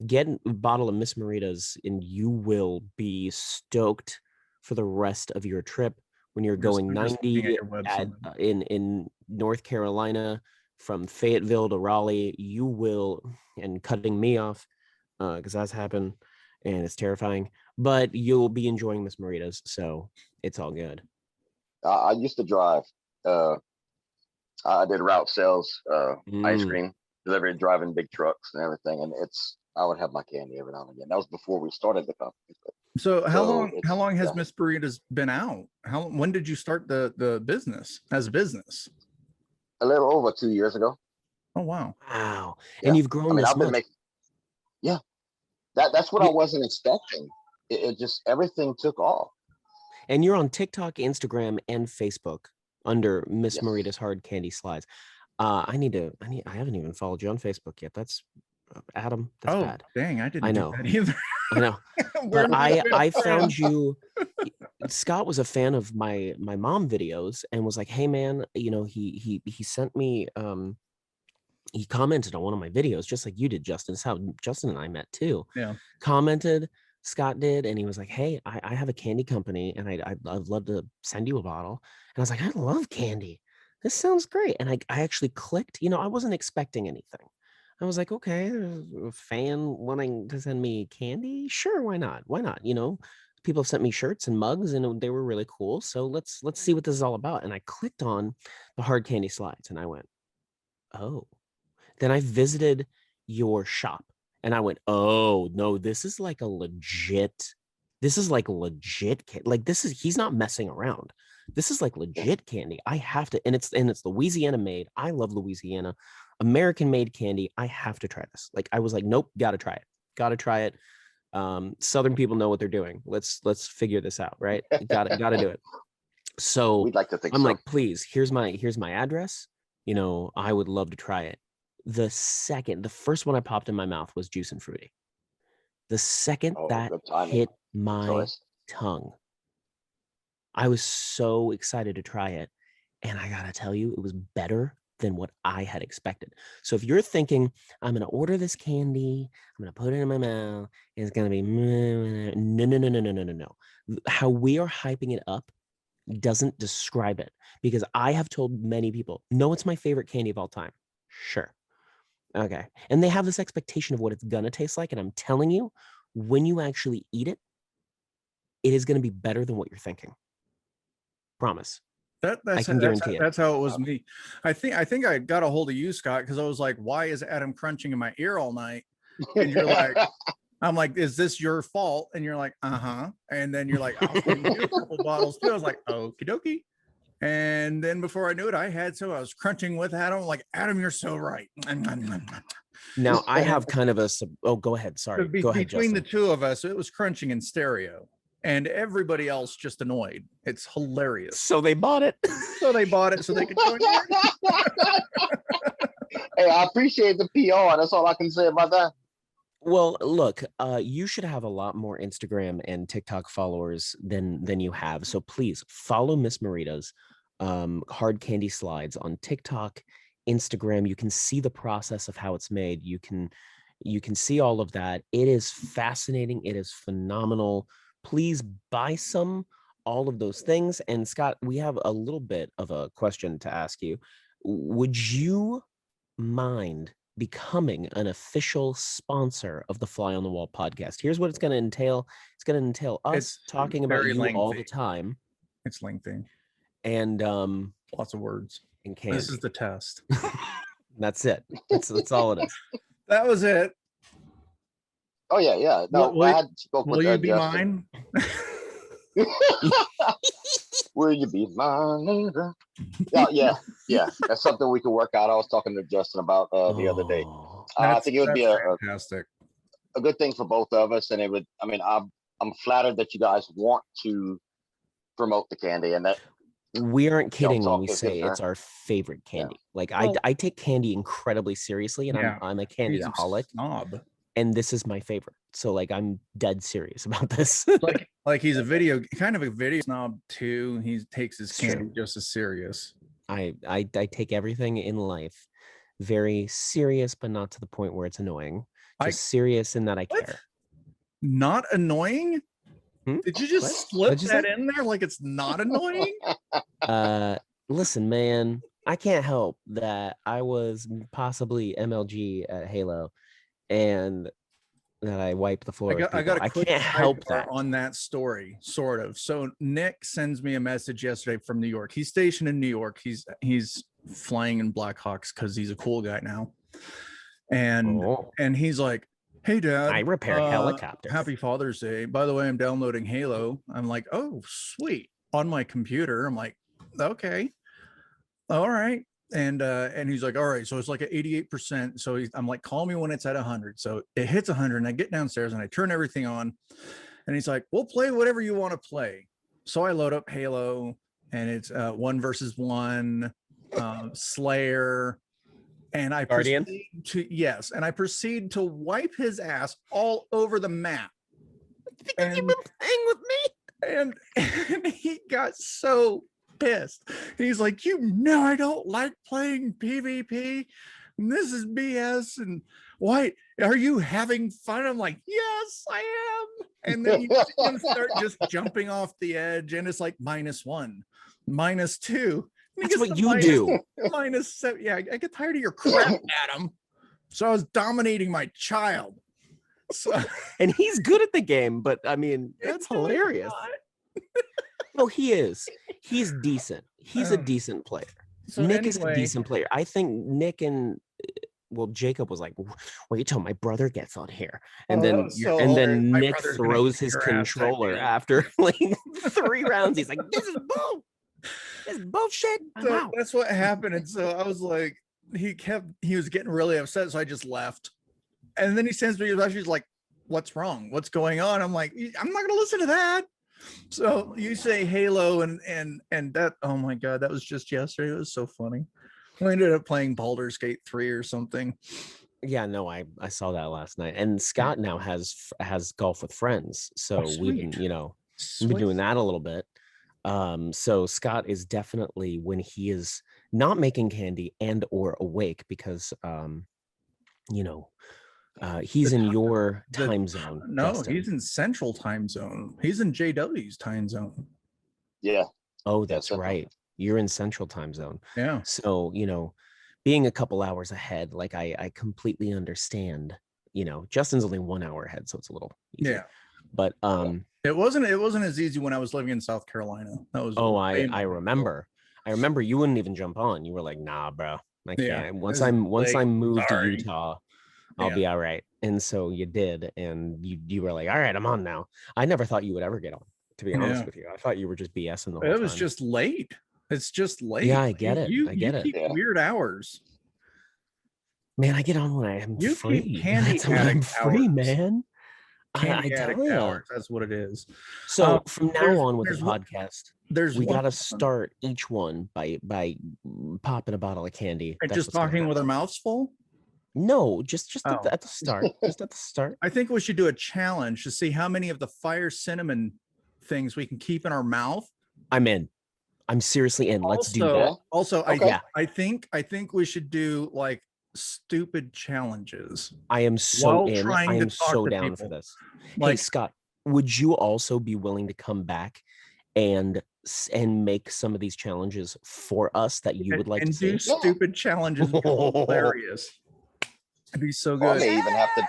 get a bottle of Ms.Merita's, and you will be stoked for the rest of your trip. When you're going 90 in North Carolina, from Fayetteville to Raleigh, you will, and cutting me off because that's happened and it's terrifying, but you'll be enjoying Ms.Merita's, so it's all good. I used to drive. I did route sales, ice cream delivery, driving big trucks and everything, and I would have my candy every now and again. That was before we started the company. So how long has Ms.Merita's been out? When did you start the business as a business? A little over 2 years ago. Oh wow! Wow! Yeah. And you've grown this much. That's what I wasn't expecting. It just everything took off. And you're on TikTok, Instagram, and Facebook under Ms.Merita's Hard Candy Slides. I haven't even followed you on Facebook yet. That's Adam. That's bad. Dang, I didn't do that either. I know. But I found you. Scott was a fan of my mom videos and was like, hey man, you know, he sent me he commented on one of my videos just like you did, Justin. It's how Justin and I met too. Yeah. Commented, Scott did, and he was like, hey, I have a candy company and I'd love to send you a bottle. And I was like, I love candy. This sounds great. And I actually clicked, you know, I wasn't expecting anything. I was like, okay, a fan wanting to send me candy? Sure, why not? Why not? You know, people have sent me shirts and mugs and they were really cool. So let's see what this is all about. And I clicked on the hard candy slides and I went, oh. Then I visited your shop and I went, oh no, this is like legit like he's not messing around. This is like legit candy. I have to, and it's Louisiana made. I love Louisiana. American made candy. I have to try this. Like I was like, nope, gotta try it. Southern people know what they're doing. Let's figure this out, right? Gotta do it. So we'd like to think I'm like, please, here's my address. You know, I would love to try it. The first one I popped in my mouth was Juice and Fruity. The second that hit my tongue. I was so excited to try it. And I gotta tell you, it was better than what I had expected. So if you're thinking, I'm gonna order this candy, I'm gonna put it in my mouth, and it's gonna be no, no, no, no, no, no, no, no. How we are hyping it up doesn't describe it, because I have told many people, no, it's my favorite candy of all time. Sure. Okay. And they have this expectation of what it's gonna taste like. And I'm telling you, when you actually eat it, it is gonna be better than what you're thinking. Promise. I can guarantee it. That's how it was me. I think I got a hold of you, Scott, because I was like, why is Adam crunching in my ear all night? And you're like, I'm like, is this your fault? And you're like, uh-huh. And then you're like, I'll send you a couple bottles too. I was like, okie dokie. And then before I knew it, I had some. I was crunching with Adam. Like, Adam, you're so right. Now I have kind of a go ahead. Sorry. Go ahead. Between the Justin. two of us, it was crunching in stereo. And everybody else just annoyed. It's hilarious. So they bought it. So they bought it so they could join in. Hey, I appreciate the PR. That's all I can say about that. Well, look, you should have a lot more Instagram and TikTok followers than you have. So please follow Ms.Merita's hard candy slides on TikTok, Instagram. You can see the process of how it's made. You can see all of that. It is fascinating. It is phenomenal. Please buy some, all of those things. And Scott, we have a little bit of a question to ask you. Would you mind becoming an official sponsor of the Fly on the Wall podcast? Here's what it's going to entail. It's going to entail us talking about you all the time. It's lengthy. And lots of words. And candy. This is the test. That's it. That's all it is. That was it. Oh yeah. No, I had spoke with will you be Justin. mine? Will you be mine? Yeah. That's something we could work out. I was talking to Justin about the other day. I think it would be fantastic. A good thing for both of us, and it would. I mean, I'm flattered that you guys want to promote the candy, and that we aren't kidding when we say it's our favorite candy. Yeah. Like I take candy incredibly seriously, and I'm a candyaholic. Snob. And this is my favorite. So like I'm dead serious about this. like he's a video snob too. He takes his candy just as serious. I take everything in life very serious, but not to the point where it's annoying. Just serious in that I care. Not annoying? Did you just slip that in there like it's not annoying? Listen, man, I can't help that I was possibly MLG at Halo. And that I wiped the floor. I can't help that on that story, sort of. So Nick sends me a message yesterday from New York. He's stationed in New York. He's flying in Blackhawks because he's a cool guy now. And he's like, "Hey, Dad, I repair helicopters. Happy Father's Day. By the way, I'm downloading Halo." I'm like, "Oh, sweet!" On my computer. I'm like, "Okay, all right." And he's like, all right, so it's like at 88%. So I'm like, call me when it's at 100. So it hits 100 and I get downstairs and I turn everything on and he's like, we'll play whatever you want to play. So I load up Halo and it's 1 versus 1, Slayer. And I proceed to wipe his ass all over the map. And you've been playing with me. And he got so pissed. He's like, I don't like playing PvP. And this is BS. And why are you having fun? I'm like, yes, I am. And then you see him start just jumping off the edge, and it's like -1, -2. That's what you do. -7. Yeah, I get tired of your crap, Adam. So I was dominating my child. So, and he's good at the game, but I mean, that's hilarious. No, he is. He's decent. He's a decent player. So Nick is a decent player. I think Nick and Jacob was like, wait till my brother gets on here. And then Nick throws his controller after like 3 rounds. He's like, this is bull. This is bullshit. So that's what happened. And so I was like, he was getting really upset. So I just left. And then he sends me a message like, what's wrong? What's going on? I'm like, I'm not gonna listen to that. So you say Halo and that, oh my God, that was just yesterday. It was so funny. We ended up playing Baldur's Gate 3 or something. Yeah, no, I saw that last night. And Scott now has golf with friends. So we've been, I've been doing that a little bit. So Scott is definitely, when he is not making candy and or awake, because he's in your time zone. No, Justin. he's in Central Time Zone. He's in JW's time zone. Yeah. Oh, that's Central. right. You're in Central Time Zone. Yeah. So, being a couple hours ahead, like I completely understand. Justin's only 1 hour ahead, so it's a little easier. Yeah. But it wasn't as easy when I was living in South Carolina. That was I remember. I remember you wouldn't even jump on. You were like, nah, bro. I can't. Yeah, Once I moved to sorry. Utah, I'll be all right. And so you did, and you were like, all right, I'm on now. I never thought you would ever get on, to be honest with you. I thought you were just BSing the whole time. It was just late. It's just late. Yeah, I get it. I get it. Keep weird hours. Man, I get on when I am free. Keep candy That's when I'm free, hours. man. Candy I tell addict you. hours. That's what it is. So from now on with the podcast, we got to start each one by popping a bottle of candy. And just talking with our mouths full? No, just at the start. Just at the start. I think we should do a challenge to see how many of the fire cinnamon things we can keep in our mouth. I'm in. I'm seriously in. Let's do that. Also, okay. I think we should do like stupid challenges. I am so in. I am so down for this. Like, hey, Scott, would you also be willing to come back and make some of these challenges for us that you would like to see? Do stupid challenges. Hilarious. It'd be so good. I may even have to.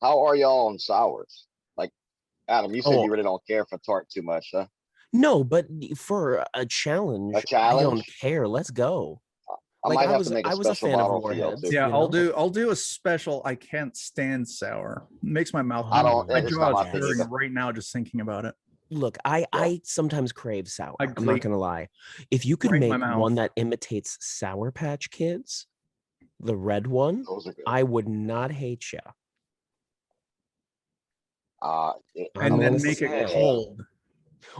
How are y'all on sours? Like, Adam, you said you really don't care for tart too much, huh? No, but for a challenge, I don't care. Let's go. I might have to make a special bottle for y'all too. Yeah, I'll do a special. I can't stand sour. It makes my mouth. I don't. My jaw is hurting right now just thinking about it. Look, I sometimes crave sour. I'm not gonna lie. If you could make one that imitates Sour Patch Kids, the red one, I would not hate you. And then make it cold.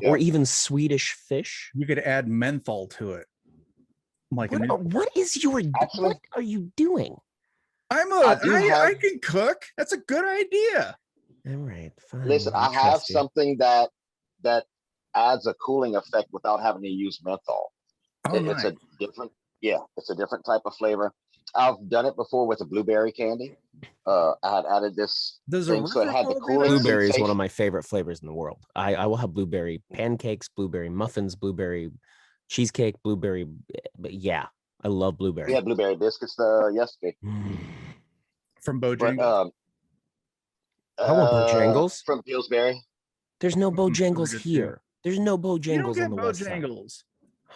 Or even Swedish Fish. You could add menthol to it. Like what are you doing? I can cook. That's a good idea. All right, fine. Listen, I have something that adds a cooling effect without having to use menthol. It's a different type of flavor. I've done it before with a blueberry candy. I had added this thing, so it had the cooling. Blueberry is one of my favorite flavors in the world. I will have blueberry pancakes, blueberry muffins, blueberry cheesecake, blueberry. But yeah, I love blueberry. Yeah, blueberry biscuits yesterday. From Bojangles. I want Bojangles. From Pillsbury. There's no Bojangles here. There's no Bojangles on the west side.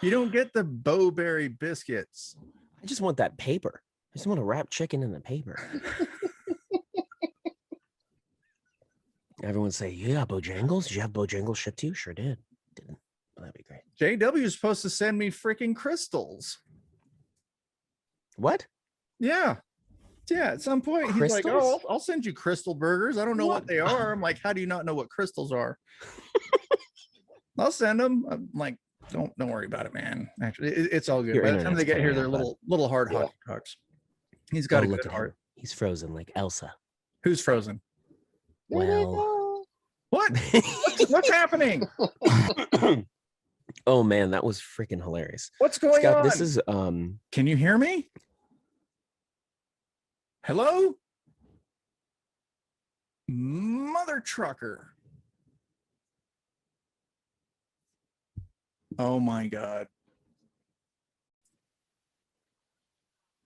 You don't get the Bowberry biscuits. I just want that paper. I just want to wrap chicken in the paper. Everyone say, yeah, Bojangles? Did you have Bojangles shipped to you? Sure did. Didn't. Well, that'd be great. JW is supposed to send me freaking crystals. What? Yeah. Yeah, at some point he's like, oh, I'll send you crystal burgers. I don't know what they are. I'm like, how do you not know what crystals are? I'll send them. I'm like, don't worry about it, man. Actually, it's all good. By the time they get here, they're little hard hot dogs. He's got a good heart. He's frozen like Elsa. Who's frozen? Well, what? What's happening? Oh man, that was freaking hilarious. What's going on? This is Can you hear me? Hello? Mother trucker. Oh my God.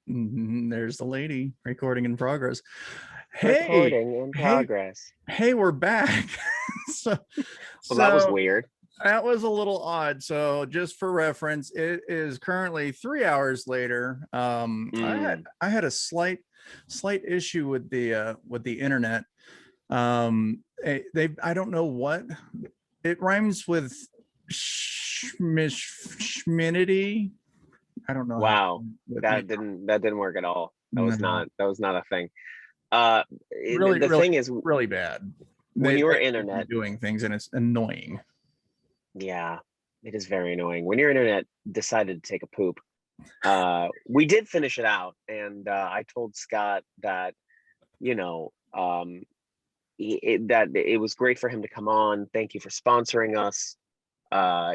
There's the lady. Recording in progress. Recording in progress. Hey, we're back. That was weird. That was a little odd. So just for reference, it is currently 3 hours later. I had a slight issue with the internet. I don't know what it rhymes with. Schminity. I don't know. Wow, that didn't work at all. That was not a thing. The thing is really bad when your internet doing things, and it's annoying. Yeah, it is very annoying when your internet decided to take a poop. We did finish it out, and I told Scott that that it was great for him to come on. Thank you for sponsoring us.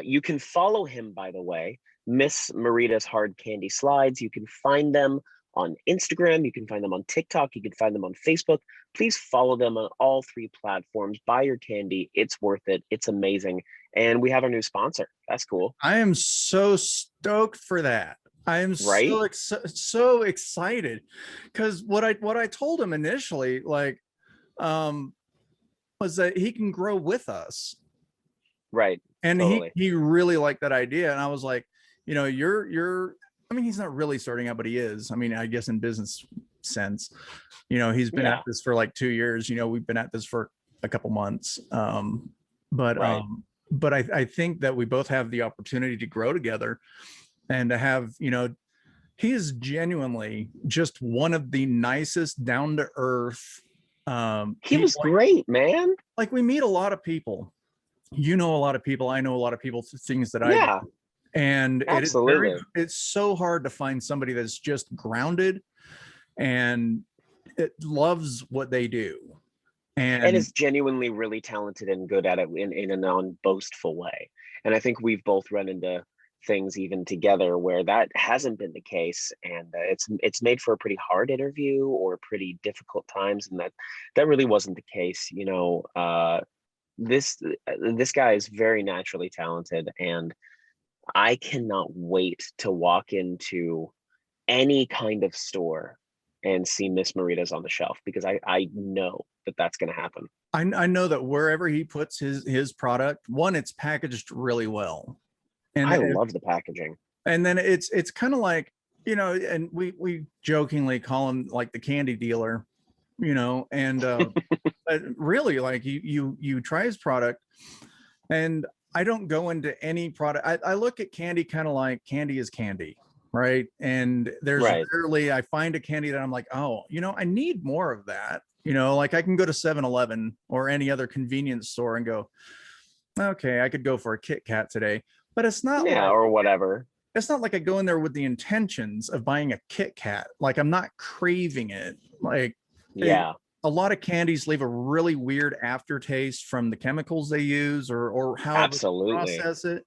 You can follow him, by the way, Ms.Merita's Hard Candy Slides. You can find them on Instagram. You can find them on TikTok. You can find them on Facebook. Please follow them on all 3 platforms. Buy your candy. It's worth it. It's amazing. And we have our new sponsor. That's cool. I am so stoked for that. I am Right? so excited, because what I told him initially, like, was that he can grow with us. Right. And Totally. he really liked that idea. And I was like, you know, I mean, he's not really starting out, but he is. I mean, I guess in business sense, you know, he's been Yeah. at this for like 2 years. You know, we've been at this for a couple months. But Right. I think that we both have the opportunity to grow together and to have, you know, he is genuinely just one of the nicest, down to earth. He was great, man. Like, we meet a lot of people. You know, a lot of people. I know a lot of people, things that I Yeah. do. And Absolutely. it's so hard to find somebody that's just grounded and it loves what they do. And is genuinely really talented and good at it in a non-boastful way. And I think we've both run into things even together where that hasn't been the case, and it's made for a pretty hard interview or pretty difficult times, and that really wasn't the case. You know, this guy is very naturally talented, and I cannot wait to walk into any kind of store and see Ms.Merita's on the shelf, because I know that that's going to happen. I know that wherever he puts his product, one, it's packaged really well. And I love the packaging. And then it's kind of like, you know, and we jokingly call him like the candy dealer, you know, and but really, like, you try his product, and I don't go into any product. I look at candy kind of like candy is candy, right? And there's rarely I find a candy that I'm like, oh, you know, I need more of that. You know, like I can go to 7-Eleven or any other convenience store and go, okay, I could go for a Kit Kat today. But it's not like, or whatever. It's not like I go in there with the intentions of buying a Kit Kat. Like, I'm not craving it. Like, yeah, a lot of candies leave a really weird aftertaste from the chemicals they use or how they process it.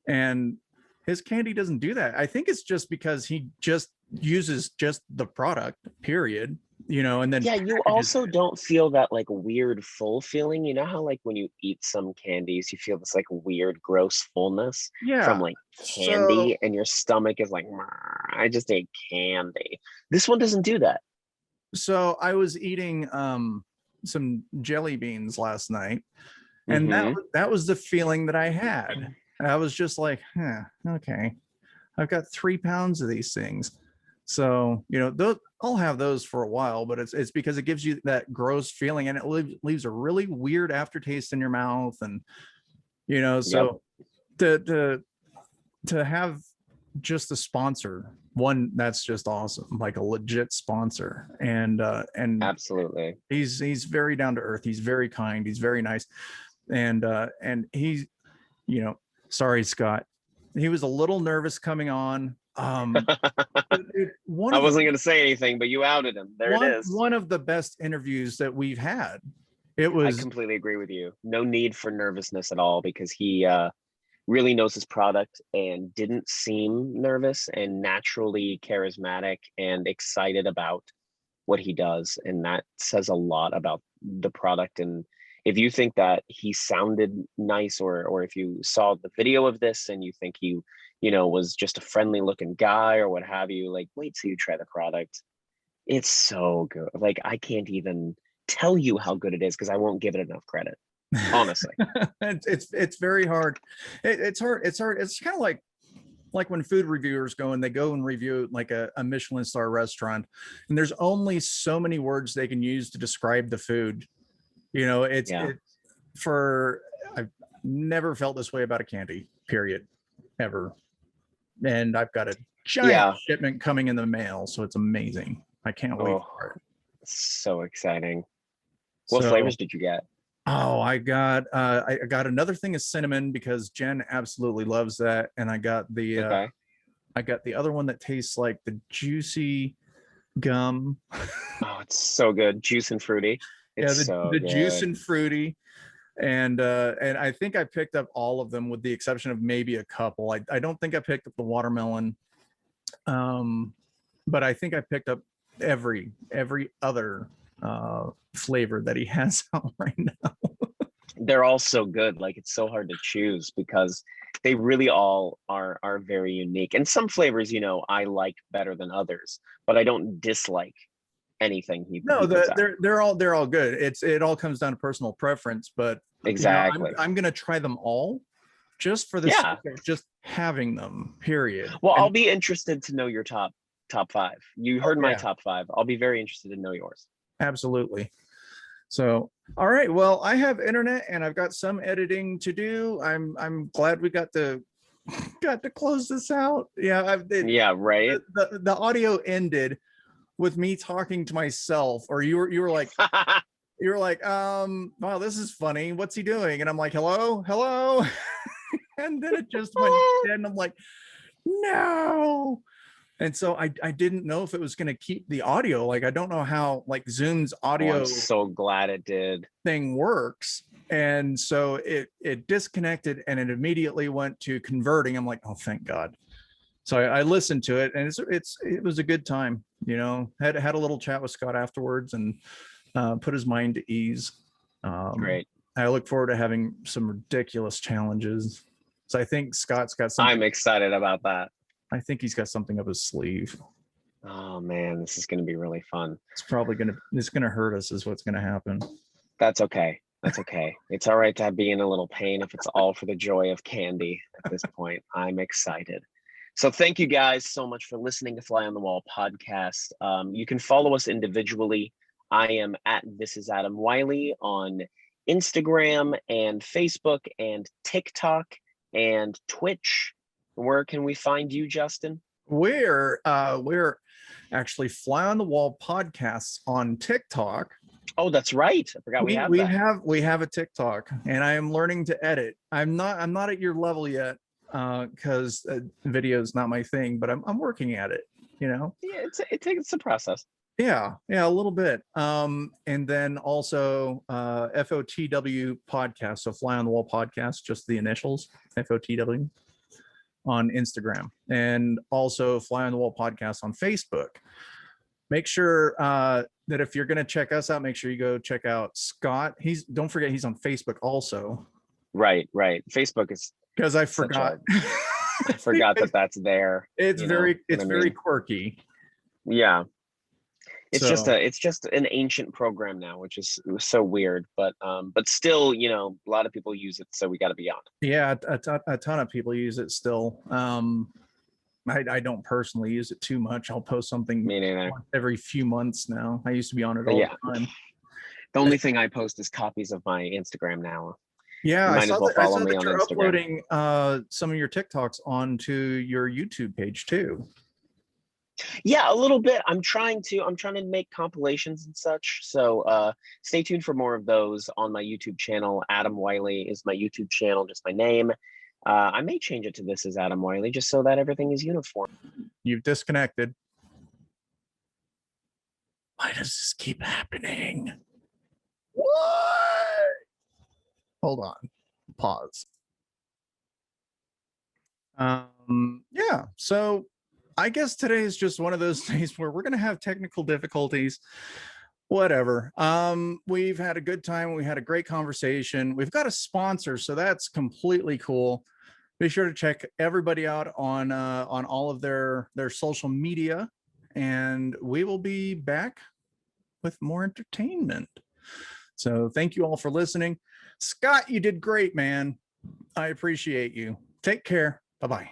And his candy doesn't do that. I think it's just because he just uses just the product, period. You know, and then you also don't feel that like weird full feeling. You know how like when you eat some candies, you feel this like weird gross fullness from like candy, and your stomach is like, I just ate candy. This one doesn't do that. So I was eating some jelly beans last night, and that was the feeling that I had. I was just like, okay, I've got 3 pounds of these things. So, you know, I'll have those for a while, but it's because it gives you that gross feeling, and it leaves a really weird aftertaste in your mouth. And, you know, so to have just a sponsor, one, that's just awesome, like a legit sponsor. And absolutely, he's very down to earth. He's very kind. He's very nice. And he's, you know, sorry, Scott, he was a little nervous coming on. I wasn't going to say anything, but you outed him. There it is. One of the best interviews that we've had. I completely agree with you. No need for nervousness at all, because he really knows his product and didn't seem nervous, and naturally charismatic and excited about what he does. And that says a lot about the product. And if you think that he sounded nice, or if you saw the video of this and you think you know, was just a friendly looking guy or what have you, like, wait till you try the product. It's so good. Like, I can't even tell you how good it is, because I won't give it enough credit, honestly. it's very hard. It's hard. It's kind of like when food reviewers go and they go and review like a Michelin star restaurant, and there's only so many words they can use to describe the food. You know, I've never felt this way about a candy, period, ever. And I've got a giant shipment coming in the mail, so it's amazing. I can't wait for it. So exciting. What flavors did you get? Oh, I got another thing of cinnamon, because Jen absolutely loves that, and I got the other one that tastes like the juicy gum. Oh, it's so good, juice and fruity. It's the, so the good. juice and fruity. And I think I picked up all of them with the exception of maybe a couple. I don't think I picked up the watermelon. But I think I picked up every other flavor that he has out right now. They're all so good. Like, it's so hard to choose because they really all are very unique. And some flavors, you know, I like better than others, but I don't dislike anything he No, puts out. they're all good. It all comes down to personal preference, but Exactly. you know, I'm gonna try them all just for the sake of just having them, period. Well, And I'll be interested to know your top five. You heard my top five. I'll be very interested to know yours. absolutely. So, all right. Well, I have internet and I've got some editing to do. I'm glad we got to close this out. Yeah, Yeah, right. the audio ended with me talking to myself, or you were like wow, this is funny. What's he doing? And I'm like, hello. And then it just went dead. And I'm like, no. And so I didn't know if it was going to keep the audio. Like, I don't know how like Zoom's audio I'm so glad it did. thing works. And so it disconnected and it immediately went to converting. I'm like, oh, thank God. So I listened to it and it was a good time, you know. Had a little chat with Scott afterwards and put his mind to ease. Great. I look forward to having some ridiculous challenges. So I think Scott's got something. I'm excited about that. I think he's got something up his sleeve. Oh man, this is going to be really fun. It's gonna hurt us is what's gonna happen. That's okay. That's okay. It's all right to be in a little pain if it's all for the joy of candy at this point. I'm excited. So thank you guys so much for listening to Fly on the Wall podcast. You can follow us individually. I am at This Is Adam Wiley on Instagram and Facebook and TikTok and Twitch. Where can we find you, Justin? We're actually Fly on the Wall podcasts on TikTok. Oh, that's right. I forgot we have a TikTok, and I am learning to edit. I'm not at your level yet because video is not my thing, but I'm working at it. You know. Yeah, it's a process. Yeah, a little bit. And then also FOTW podcast, so Fly on the Wall podcast, just the initials, FOTW on Instagram, and also Fly on the Wall podcast on Facebook. Make sure that if you're going to check us out, make sure you go check out Scott. Don't forget he's on Facebook also. Right. Facebook is because I forgot. I forgot that's there. It's very quirky. Yeah. It's just an ancient program now, which is so weird, but still, you know, a lot of people use it, so we got to be on it. Yeah, a ton of people use it still. I don't personally use it too much. I'll post something every few months now. I used to be on it all the time. The only thing I post is copies of my Instagram now. Yeah, I saw that you're uploading some of your TikToks onto your YouTube page too. Yeah, a little bit. I'm trying to make compilations and such. So stay tuned for more of those on my YouTube channel. Adam Wiley is my YouTube channel, just my name. I may change it to This Is Adam Wiley just so that everything is uniform. You've disconnected. Why does this keep happening? What? Hold on. Pause. Yeah, so I guess today is just one of those days where we're going to have technical difficulties. Whatever. We've had a good time. We had a great conversation. We've got a sponsor, so that's completely cool. Be sure to check everybody out on all of their social media, and we will be back with more entertainment. So thank you all for listening. Scott, you did great, man. I appreciate you. Take care. Bye-bye.